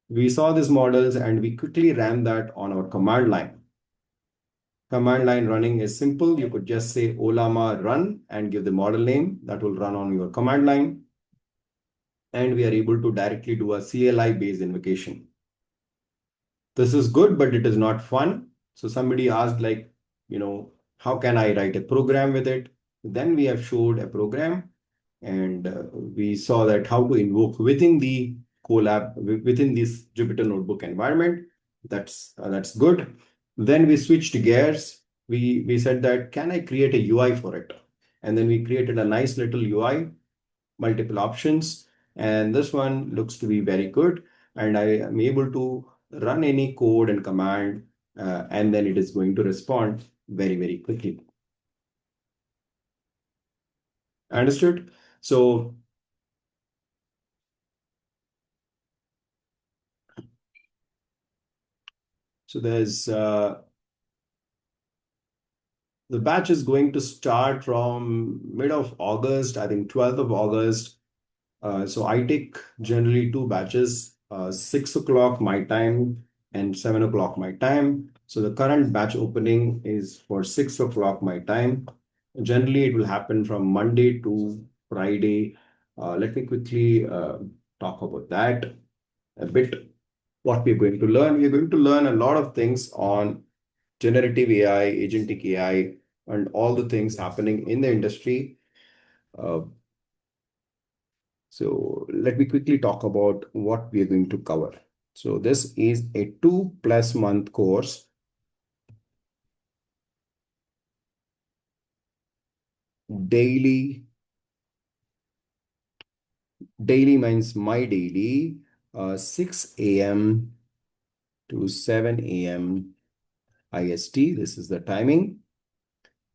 We saw these models and we quickly ran that on our command line. Command line running is simple. You could just say Olama run and give the model name that will run on your command line. And we are able to directly do a CLI based invocation. This is good, but it is not fun. So somebody asked like, how can I write a program with it? Then we have showed a program and we saw that how to invoke within the Colab, within this Jupyter Notebook environment. That's good. Then we switched gears. We said that, can I create a UI for it? And then we created a nice little UI, multiple options. And this one looks to be very good. And I am able to run any code and command, and then it is going to respond very, very quickly. Understood? So, there's the batch is going to start from mid of August, I think 12th of August. So I take generally two batches, 6 o'clock my time and 7 o'clock my time. So the current batch opening is for 6 o'clock my time. Generally, it will happen from Monday to Friday. Let me quickly talk about that a bit. What we're going to learn, we're going to learn a lot of things on generative AI, agentic AI, and all the things happening in the industry. Uh, so let me quickly talk about what we are going to cover. So this is a 2+ month course. Daily, daily means my daily, 6 a.m. to 7 a.m. IST. This is the timing.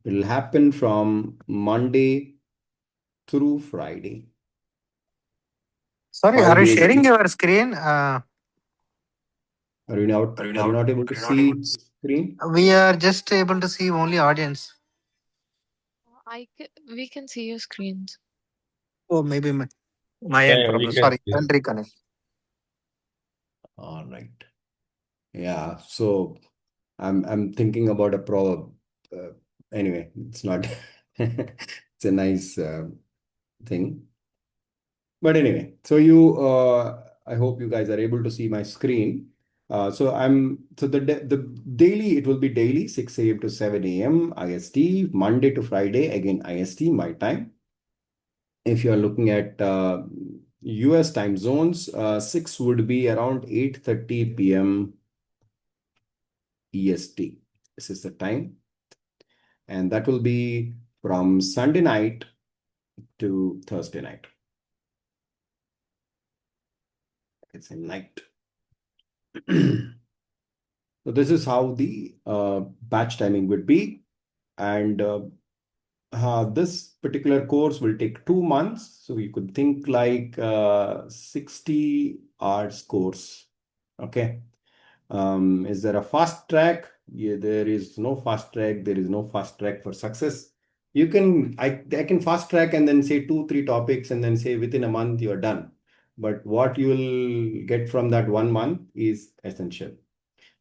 It will happen from Monday through Friday. Sorry, are Five you days a sharing week. your screen? Are you not able to see screen? We are just able to see only audience. We can see your screens. Oh, maybe my Yeah, end yeah, we problem. can Sorry, see. I'll reconnect. All right. Yeah. So I'm thinking about a proverb. Uh, anyway, it's not. It's a nice thing. But anyway, so I hope you guys are able to see my screen. The daily, it will be daily 6 a.m. to 7 a.m. IST, Monday to Friday, again IST, my time. If you are looking at US time zones, 6 would be around 8:30 p.m. EST. This is the time. And that will be from Sunday night to Thursday night. It's a night. So this is how the batch timing would be. And this particular course will take 2 months. So you could think like 60 hours course. Okay. Is there a fast track? Yeah, there is no fast track. There is no fast track for success. I can fast track and then say 2, 3 topics and then say within a month you're done. But what you will get from that 1 month is essential.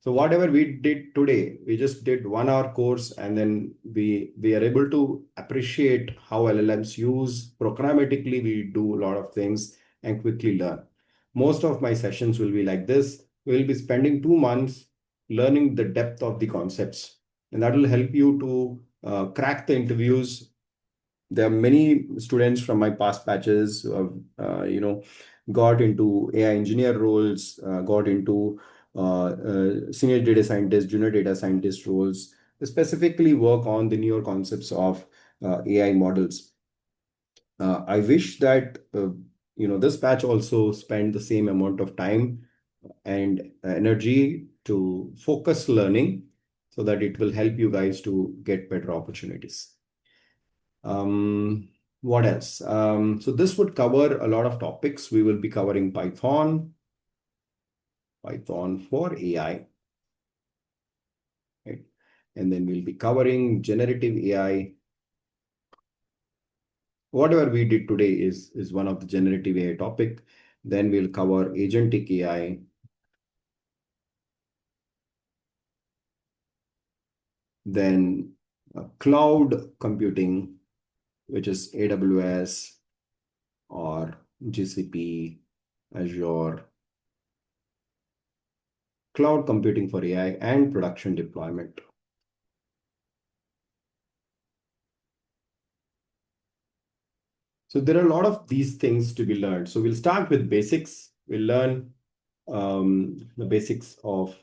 So whatever we did today, we just did 1 hour course, and then we are able to appreciate how LLMs use programmatically. We do a lot of things and quickly learn. Most of my sessions will be like this. We'll be spending 2 months learning the depth of the concepts, and that will help you to crack the interviews. There are many students from my past batches who have, got into AI engineer roles, got into senior data scientist, junior data scientist roles, specifically work on the newer concepts of AI models. I wish that this batch also spend the same amount of time and energy to focus learning so that it will help you guys to get better opportunities. What else? So this would cover a lot of topics. We will be covering Python for AI, right? And then we'll be covering generative AI. Whatever we did today is one of the generative AI topic. Then we'll cover agentic AI. Then cloud computing, which is AWS or GCP, Azure, cloud computing for AI, and production deployment. So there are a lot of these things to be learned. So we'll start with basics. We'll learn the basics of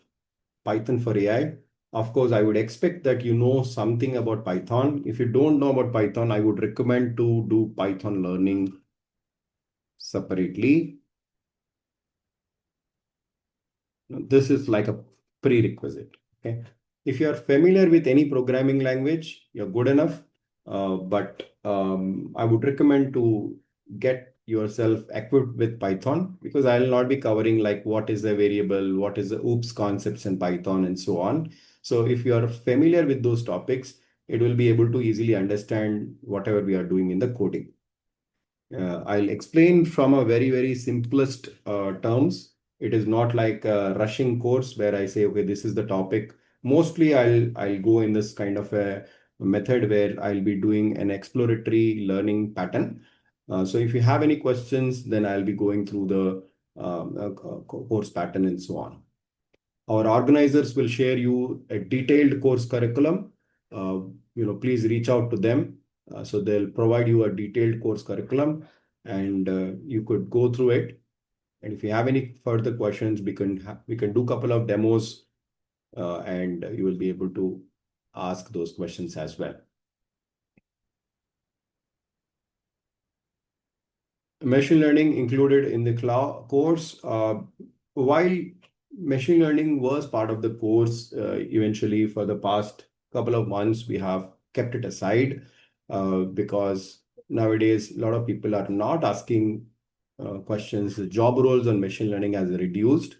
Python for AI. Of course, I would expect that you know something about Python. If you don't know about Python, I would recommend to do Python learning separately. This is like a prerequisite. Okay. If you are familiar with any programming language, you're good enough. but I would recommend to get yourself equipped with Python, because I'll not be covering like what is a variable, what is the OOPS concepts in Python, and so on. So if you are familiar with those topics, it will be able to easily understand whatever we are doing in the coding. I'll explain from a very simplest terms. It is not like a rushing course where I say, okay, this is the topic. Mostly I'll go in this kind of a method where I'll be doing an exploratory learning pattern. So if you have any questions, then I'll be going through the course pattern and so on. Our organizers will share you a detailed course curriculum. Uh, please reach out to them. So they'll provide you a detailed course curriculum, and you could go through it. And if you have any further questions, we can do a couple of demos, and you will be able to ask those questions as well. Machine learning included in the course. While machine learning was part of the course, eventually for the past couple of months, we have kept it aside because nowadays a lot of people are not asking questions. The job roles on machine learning has reduced,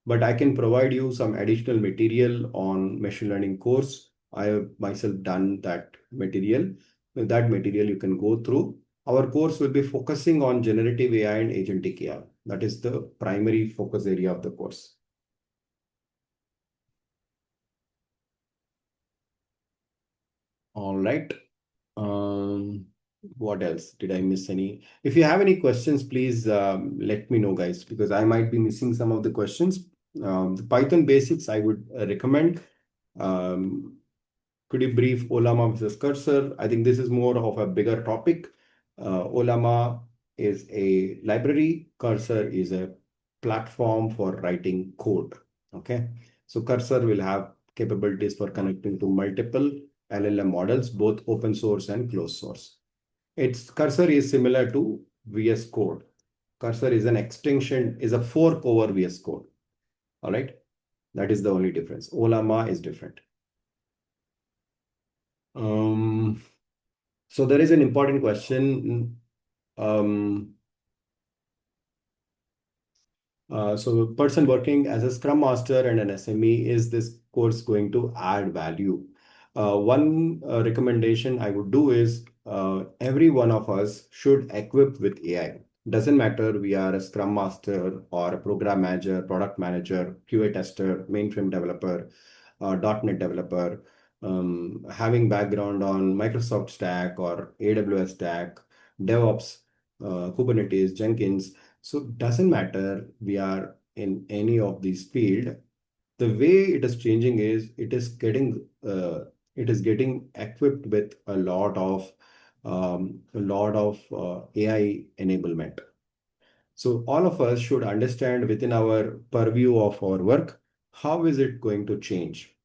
but I can provide you some additional material on machine learning course. I have myself done that material. With that material, you can go through. Our course will be focusing on generative AI and agentic AI. That is the primary focus area of the course. All right. What else? Did I miss any? If you have any questions, please let me know, guys, because I might be missing some of the questions. The Python basics, I would recommend. Um, could you brief Olama versus Cursor? I think this is more of a bigger topic. Olama is a library. Cursor is a platform for writing code. Okay. So Cursor will have capabilities for connecting to multiple LLM models, both open source and closed source. Its Cursor is similar to VS Code. Cursor is an extension, is a fork over VS Code. All right. That is the only difference. Olama is different. So there is an important question. So a person working as a Scrum Master and an SME, is this course going to add value? One recommendation I would do is every one of us should equip with AI. Doesn't matter we are a Scrum Master or a program manager, product manager, QA tester, mainframe developer, .NET developer, having background on Microsoft Stack or AWS Stack, DevOps, Kubernetes, Jenkins. So it doesn't matter we are in any of these field. The way it is changing is it is getting equipped with a lot of AI enablement. So all of us should understand within our purview of our work, how is it going to change?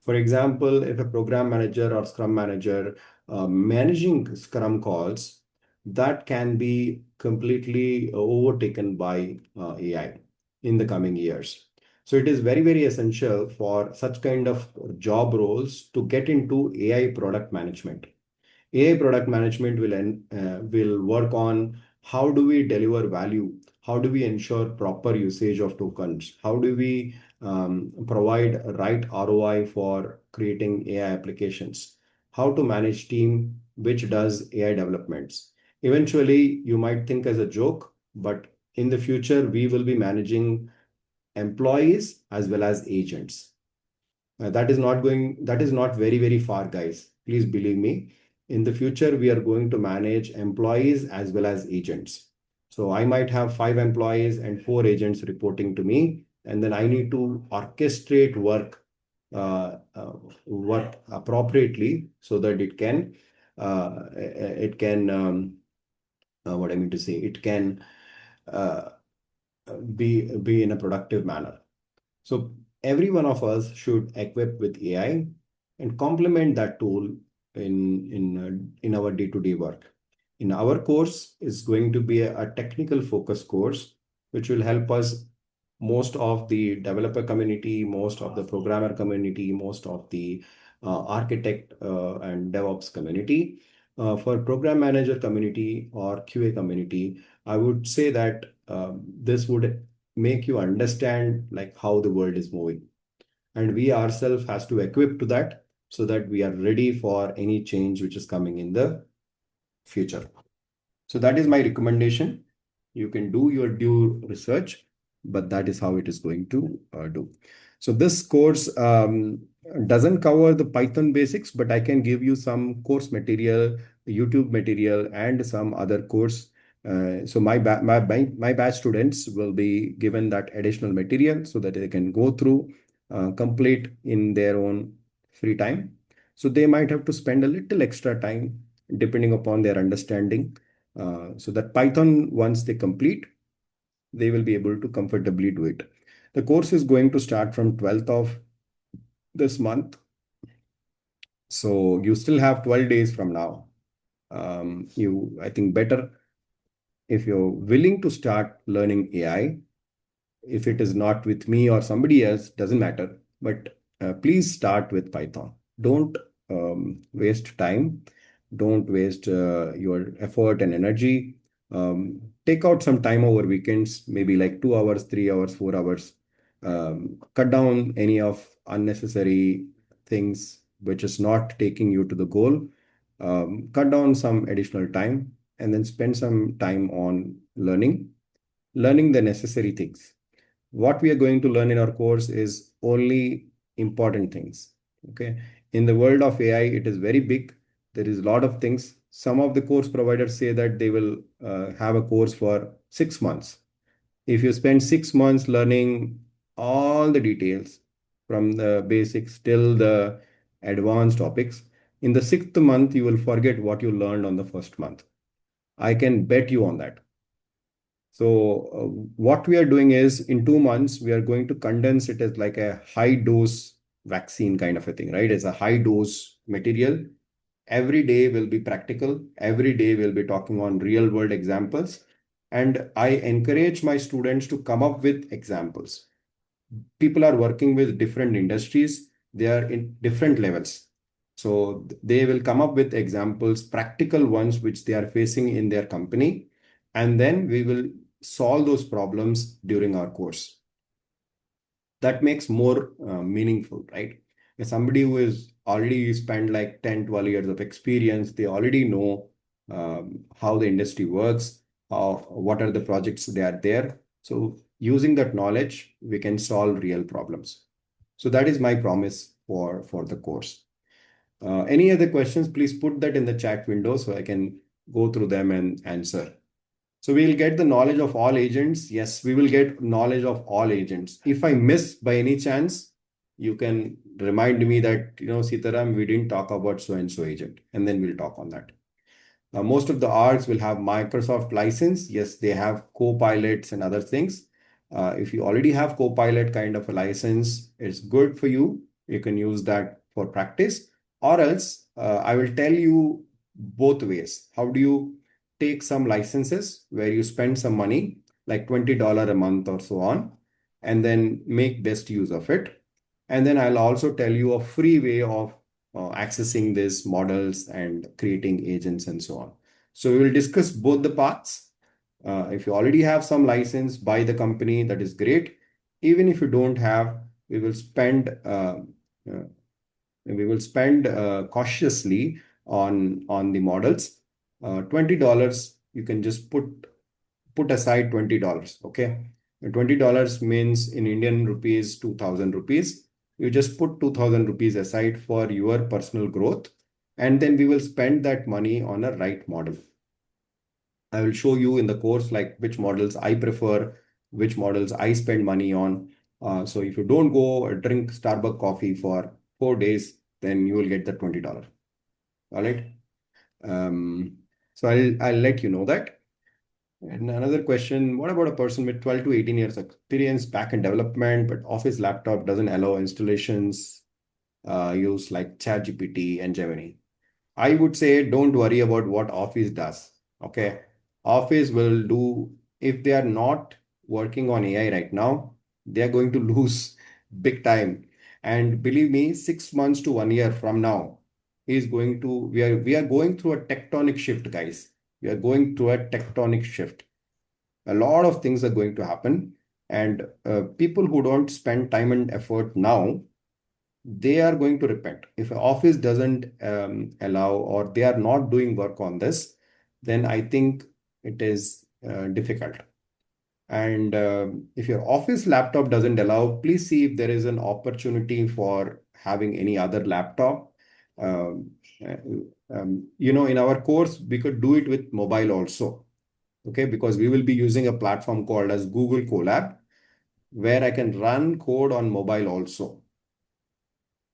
For example, if a program manager or Scrum manager managing Scrum calls, that can be completely overtaken by AI in the coming years. So it is very essential for such kind of job roles to get into AI product management. AI product management will work on how do we deliver value, how do we ensure proper usage of tokens, how do we provide right ROI for creating AI applications, how to manage team which does AI developments. Eventually, you might think as a joke, but in the future, we will be managing employees as well as agents. That is not very far, guys. Please believe me. In the future, we are going to manage employees as well as agents. So I might have 5 employees and 4 agents reporting to me, and then I need to orchestrate work appropriately so that what I mean to say, it can uh, be in a productive manner. So every one of us should equip with AI and complement that tool in our day-to-day work. In our course is going to be a technical focus course, which will help us most of the developer community, most of the programmer community, most of the architect and DevOps community. For program manager community or QA community, I would say that this would make you understand like how the world is moving, and we ourselves has to equip to that so that we are ready for any change which is coming in the future. So that is my recommendation. You can do your due research, but that is how it is going to do. So this course doesn't cover the Python basics, but I can give you some course material, YouTube material, and some other course. So my batch students will be given that additional material so that they can go through, complete in their own free time. So they might have to spend a little extra time depending upon their understanding, so that Python, once they complete, they will be able to comfortably do it. The course is going to start from 12th of this month. So you still have 12 days from now. I think better if you're willing to start learning AI, if it is not with me or somebody else, doesn't matter. But please start with Python. Don't waste time. Don't waste your effort and energy. Take out some time over weekends, maybe like 2 hours, 3 hours, 4 hours. Cut down any of unnecessary things which is not taking you to the goal. Cut down some additional time and then spend some time on learning the necessary things. What we are going to learn in our course is only important things. Okay. In the world of AI, it is very big. There is a lot of things. Some of the course providers say that they will have a course for 6 months. If you spend 6 months learning all the details from the basics till the advanced topics, in the sixth month, you will forget what you learned on the first month. I can bet you on that. So what we are doing is in 2 months, we are going to condense it as like a high dose vaccine kind of a thing, right? It's a high dose material. Every day will be practical. Every day we'll be talking on real world examples. And I encourage my students to come up with examples. People are working with different industries. They are in different levels. So they will come up with examples, practical ones, which they are facing in their company. And then we will solve those problems during our course. That makes more meaningful, right? If somebody who is already spent like 10, 12 years of experience, they already know how the industry works, what are the projects they are there. So using that knowledge, we can solve real problems. So that is my promise for the course. Any other questions, please put that in the chat window so I can go through them and answer. So we'll get the knowledge of all agents. Yes, we will get knowledge of all agents. If I miss by any chance, you can remind me that, Sitaram, we didn't talk about so and so agent, and then we'll talk on that. Most of the orgs will have Microsoft license. Yes, they have co-pilots and other things. If you already have co-pilot kind of a license, it's good for you. You can use that for practice. Or else, I will tell you both ways. How do you take some licenses where you spend some money, like $20 a month or so on, and then make best use of it. And then I'll also tell you a free way of accessing these models and creating agents and so on. So we will discuss both the paths. If you already have some license by the company, that is great. Even if you don't have, we will spend cautiously on the models. $20, you can just put aside $20. Okay, $20 means in Indian rupees 2,000 rupees. You just put 2,000 rupees aside for your personal growth, and then we will spend that money on a right model. I will show you in the course like which models I prefer, which models I spend money on. So if you don't go drink Starbucks coffee for 4 days, then you will get the $20. All right. So I'll let you know that. And another question, what about a person with 12 to 18 years experience back in development, but office laptop doesn't allow installations use like ChatGPT and Gemini? I would say don't worry about what Office does. Okay. Office will do, if they are not working on AI right now, They are going to lose big time. And believe me, 6 months to 1 year from now we are going through a tectonic shift, guys. We are going through a tectonic shift. A lot of things are going to happen, and people who don't spend time and effort now, they are going to repent. If an office doesn't allow, or they are not doing work on this, then I think it is difficult. And if your office laptop doesn't allow, please see if there is an opportunity for having any other laptop. Um, uh, in our course, we could do it with mobile also. Okay, because we will be using a platform called as Google Colab, where I can run code on mobile also.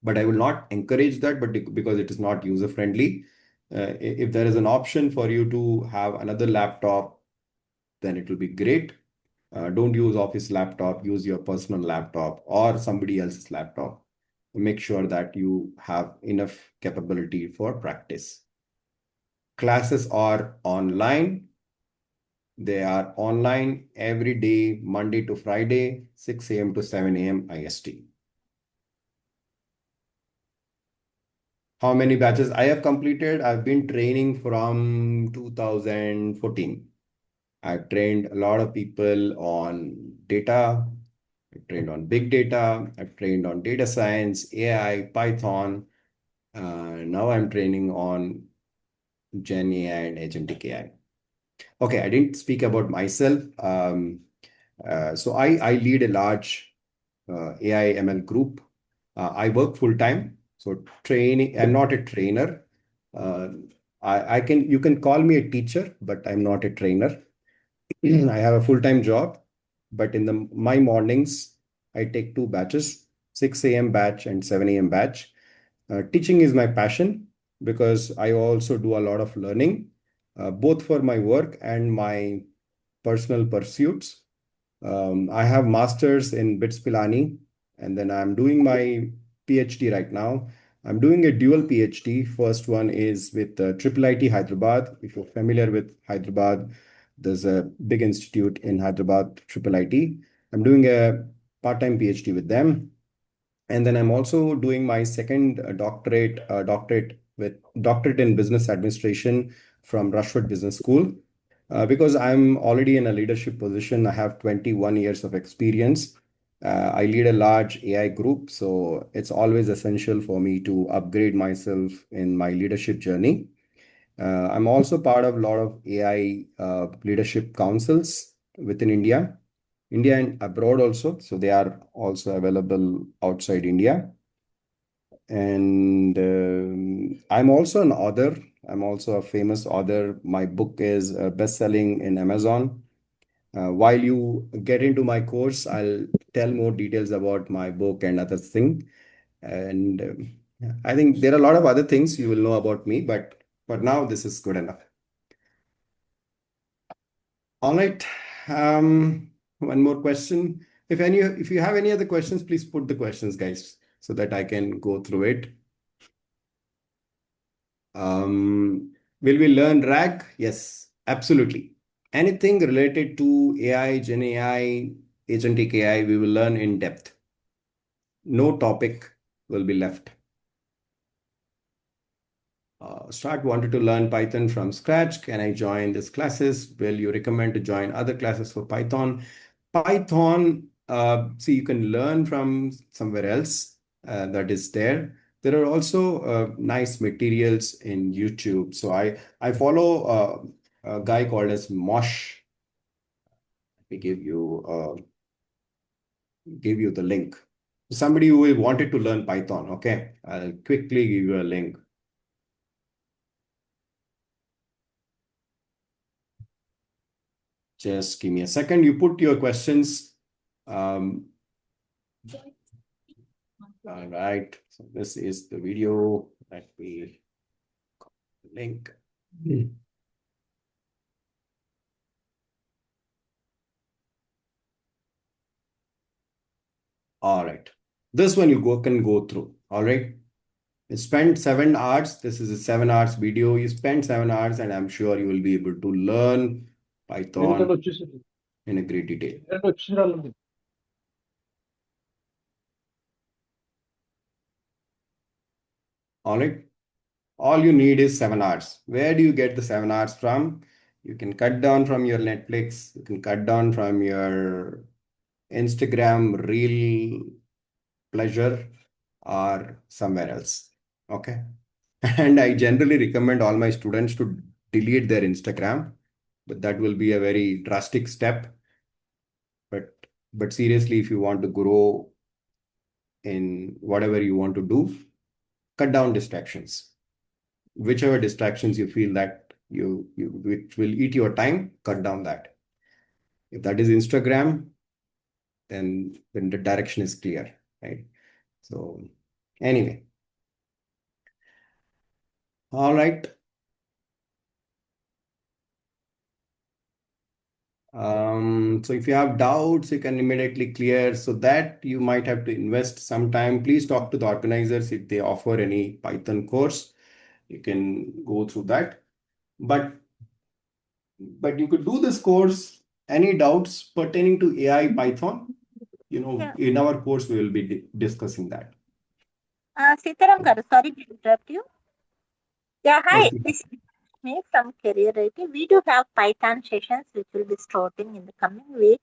But I will not encourage that, but because it is not user friendly. If there is an option for you to have another laptop, then it will be great. Don't use office laptop, use your personal laptop or somebody else's laptop. Make sure that you have enough capability for practice. Classes are online. They are online every day, Monday to Friday, 6 a.m. to 7 a.m. IST. How many batches I have completed? I've been training from 2014. I've trained a lot of people on data. I've trained on big data. I've trained on data science, AI, Python. Now I'm training on Gen AI and Agentic AI. Okay, I didn't speak about myself. So I lead a large AI ML group. I work full time. So training, I'm not a trainer. Uh, you can call me a teacher, but I'm not a trainer. I have a full-time job, but in my mornings, I take two batches, 6 a.m. batch and 7 a.m. batch. Teaching is my passion because I also do a lot of learning, both for my work and my personal pursuits. I have masters in BITS Pilani, and then I'm doing my PhD right now. I'm doing a dual PhD. First one is with IIIT Hyderabad. If you're familiar with Hyderabad, there's a big institute in Hyderabad, IIIT. I'm doing a part-time PhD with them. And then I'm also doing my second doctorate in business administration from Rushford Business School. Because I'm already in a leadership position, I have 21 years of experience. I lead a large AI group, so it's always essential for me to upgrade myself in my leadership journey. I'm also part of a lot of AI leadership councils within India and abroad also. So they are also available outside India. And I'm also an author. I'm also a famous author. My book is best-selling in Amazon. While you get into my course, I'll tell more details about my book and other things. And I think there are a lot of other things you will know about me, but for now, this is good enough. All right. One more question. If you have any other questions, please put the questions, guys, so that I can go through it. Will we learn RAG? Yes, absolutely. Anything related to AI, Gen AI, agentic AI, we will learn in depth. No topic will be left. Start wanted to learn Python from scratch. Can I join these classes? Will you recommend to join other classes for Python? Python, see, you can learn from somewhere else that is there. There are also nice materials in YouTube. So I follow a guy called as Mosh. Let me give you the link. Somebody who wanted to learn Python. Okay, I'll quickly give you a link. Just give me a second. You put your questions. All right. So this is the video. Let me link. All right. This one you can go through. All right. You spend 7 hours. This is a 7 hours video. You spend 7 hours, and I'm sure you will be able to learn Python in a great detail. All right. All you need is 7 hours. Where do you get the 7 hours from? You can cut down from your Netflix. You can cut down from your Instagram reel pleasure or somewhere else. Okay. And I generally recommend all my students to delete their Instagram, but that will be a very drastic step. But seriously, if you want to grow in whatever you want to do, cut down distractions. Whichever distractions you feel that you which will eat your time, cut down that. If that is Instagram, then the direction is clear, right? So anyway, all right. So if you have doubts, you can immediately clear. So that you might have to invest some time. Please talk to the organizers if they offer any Python course. You can go through that. But you could do this course. Any doubts pertaining to AI Python? Yeah. In our course, we will be discussing that. Sitaram garu, sorry to interrupt you. Yeah, hi. Yes, This is me from Career IT. We do have Python sessions which will be starting in the coming week.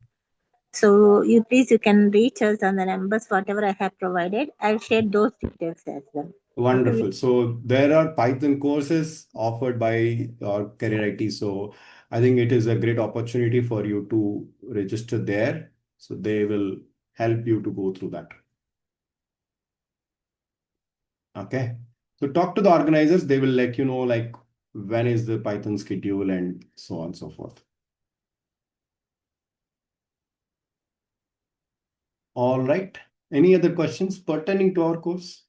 So you can reach us on the numbers whatever I have provided. I'll share those details as well. wonderful. So there are Python courses offered by Career IT. So I think it is a great opportunity for you to register there. So they will help you to go through that. Okay. So talk to the organizers. They will let you know like when is the Python schedule and so on and so forth. All right. Any other questions pertaining to our course?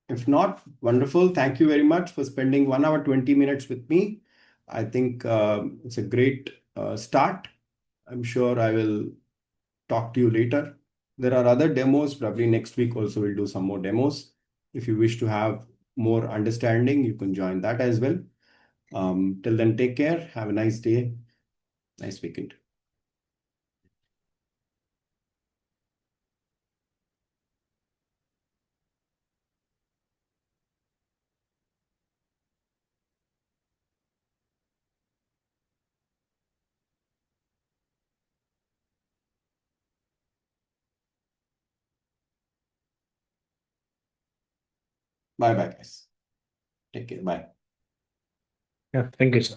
If not, wonderful. Thank you very much for spending 1 hour, 20 minutes with me. I think it's a great start. I'm sure I will talk to you later. There are other demos. Probably next week also we'll do some more demos. If you wish to have more understanding, you can join that as well. Till then, take care. Have a nice day. Nice weekend. Bye bye, guys. Take care. Bye. Yeah, thank you, sir.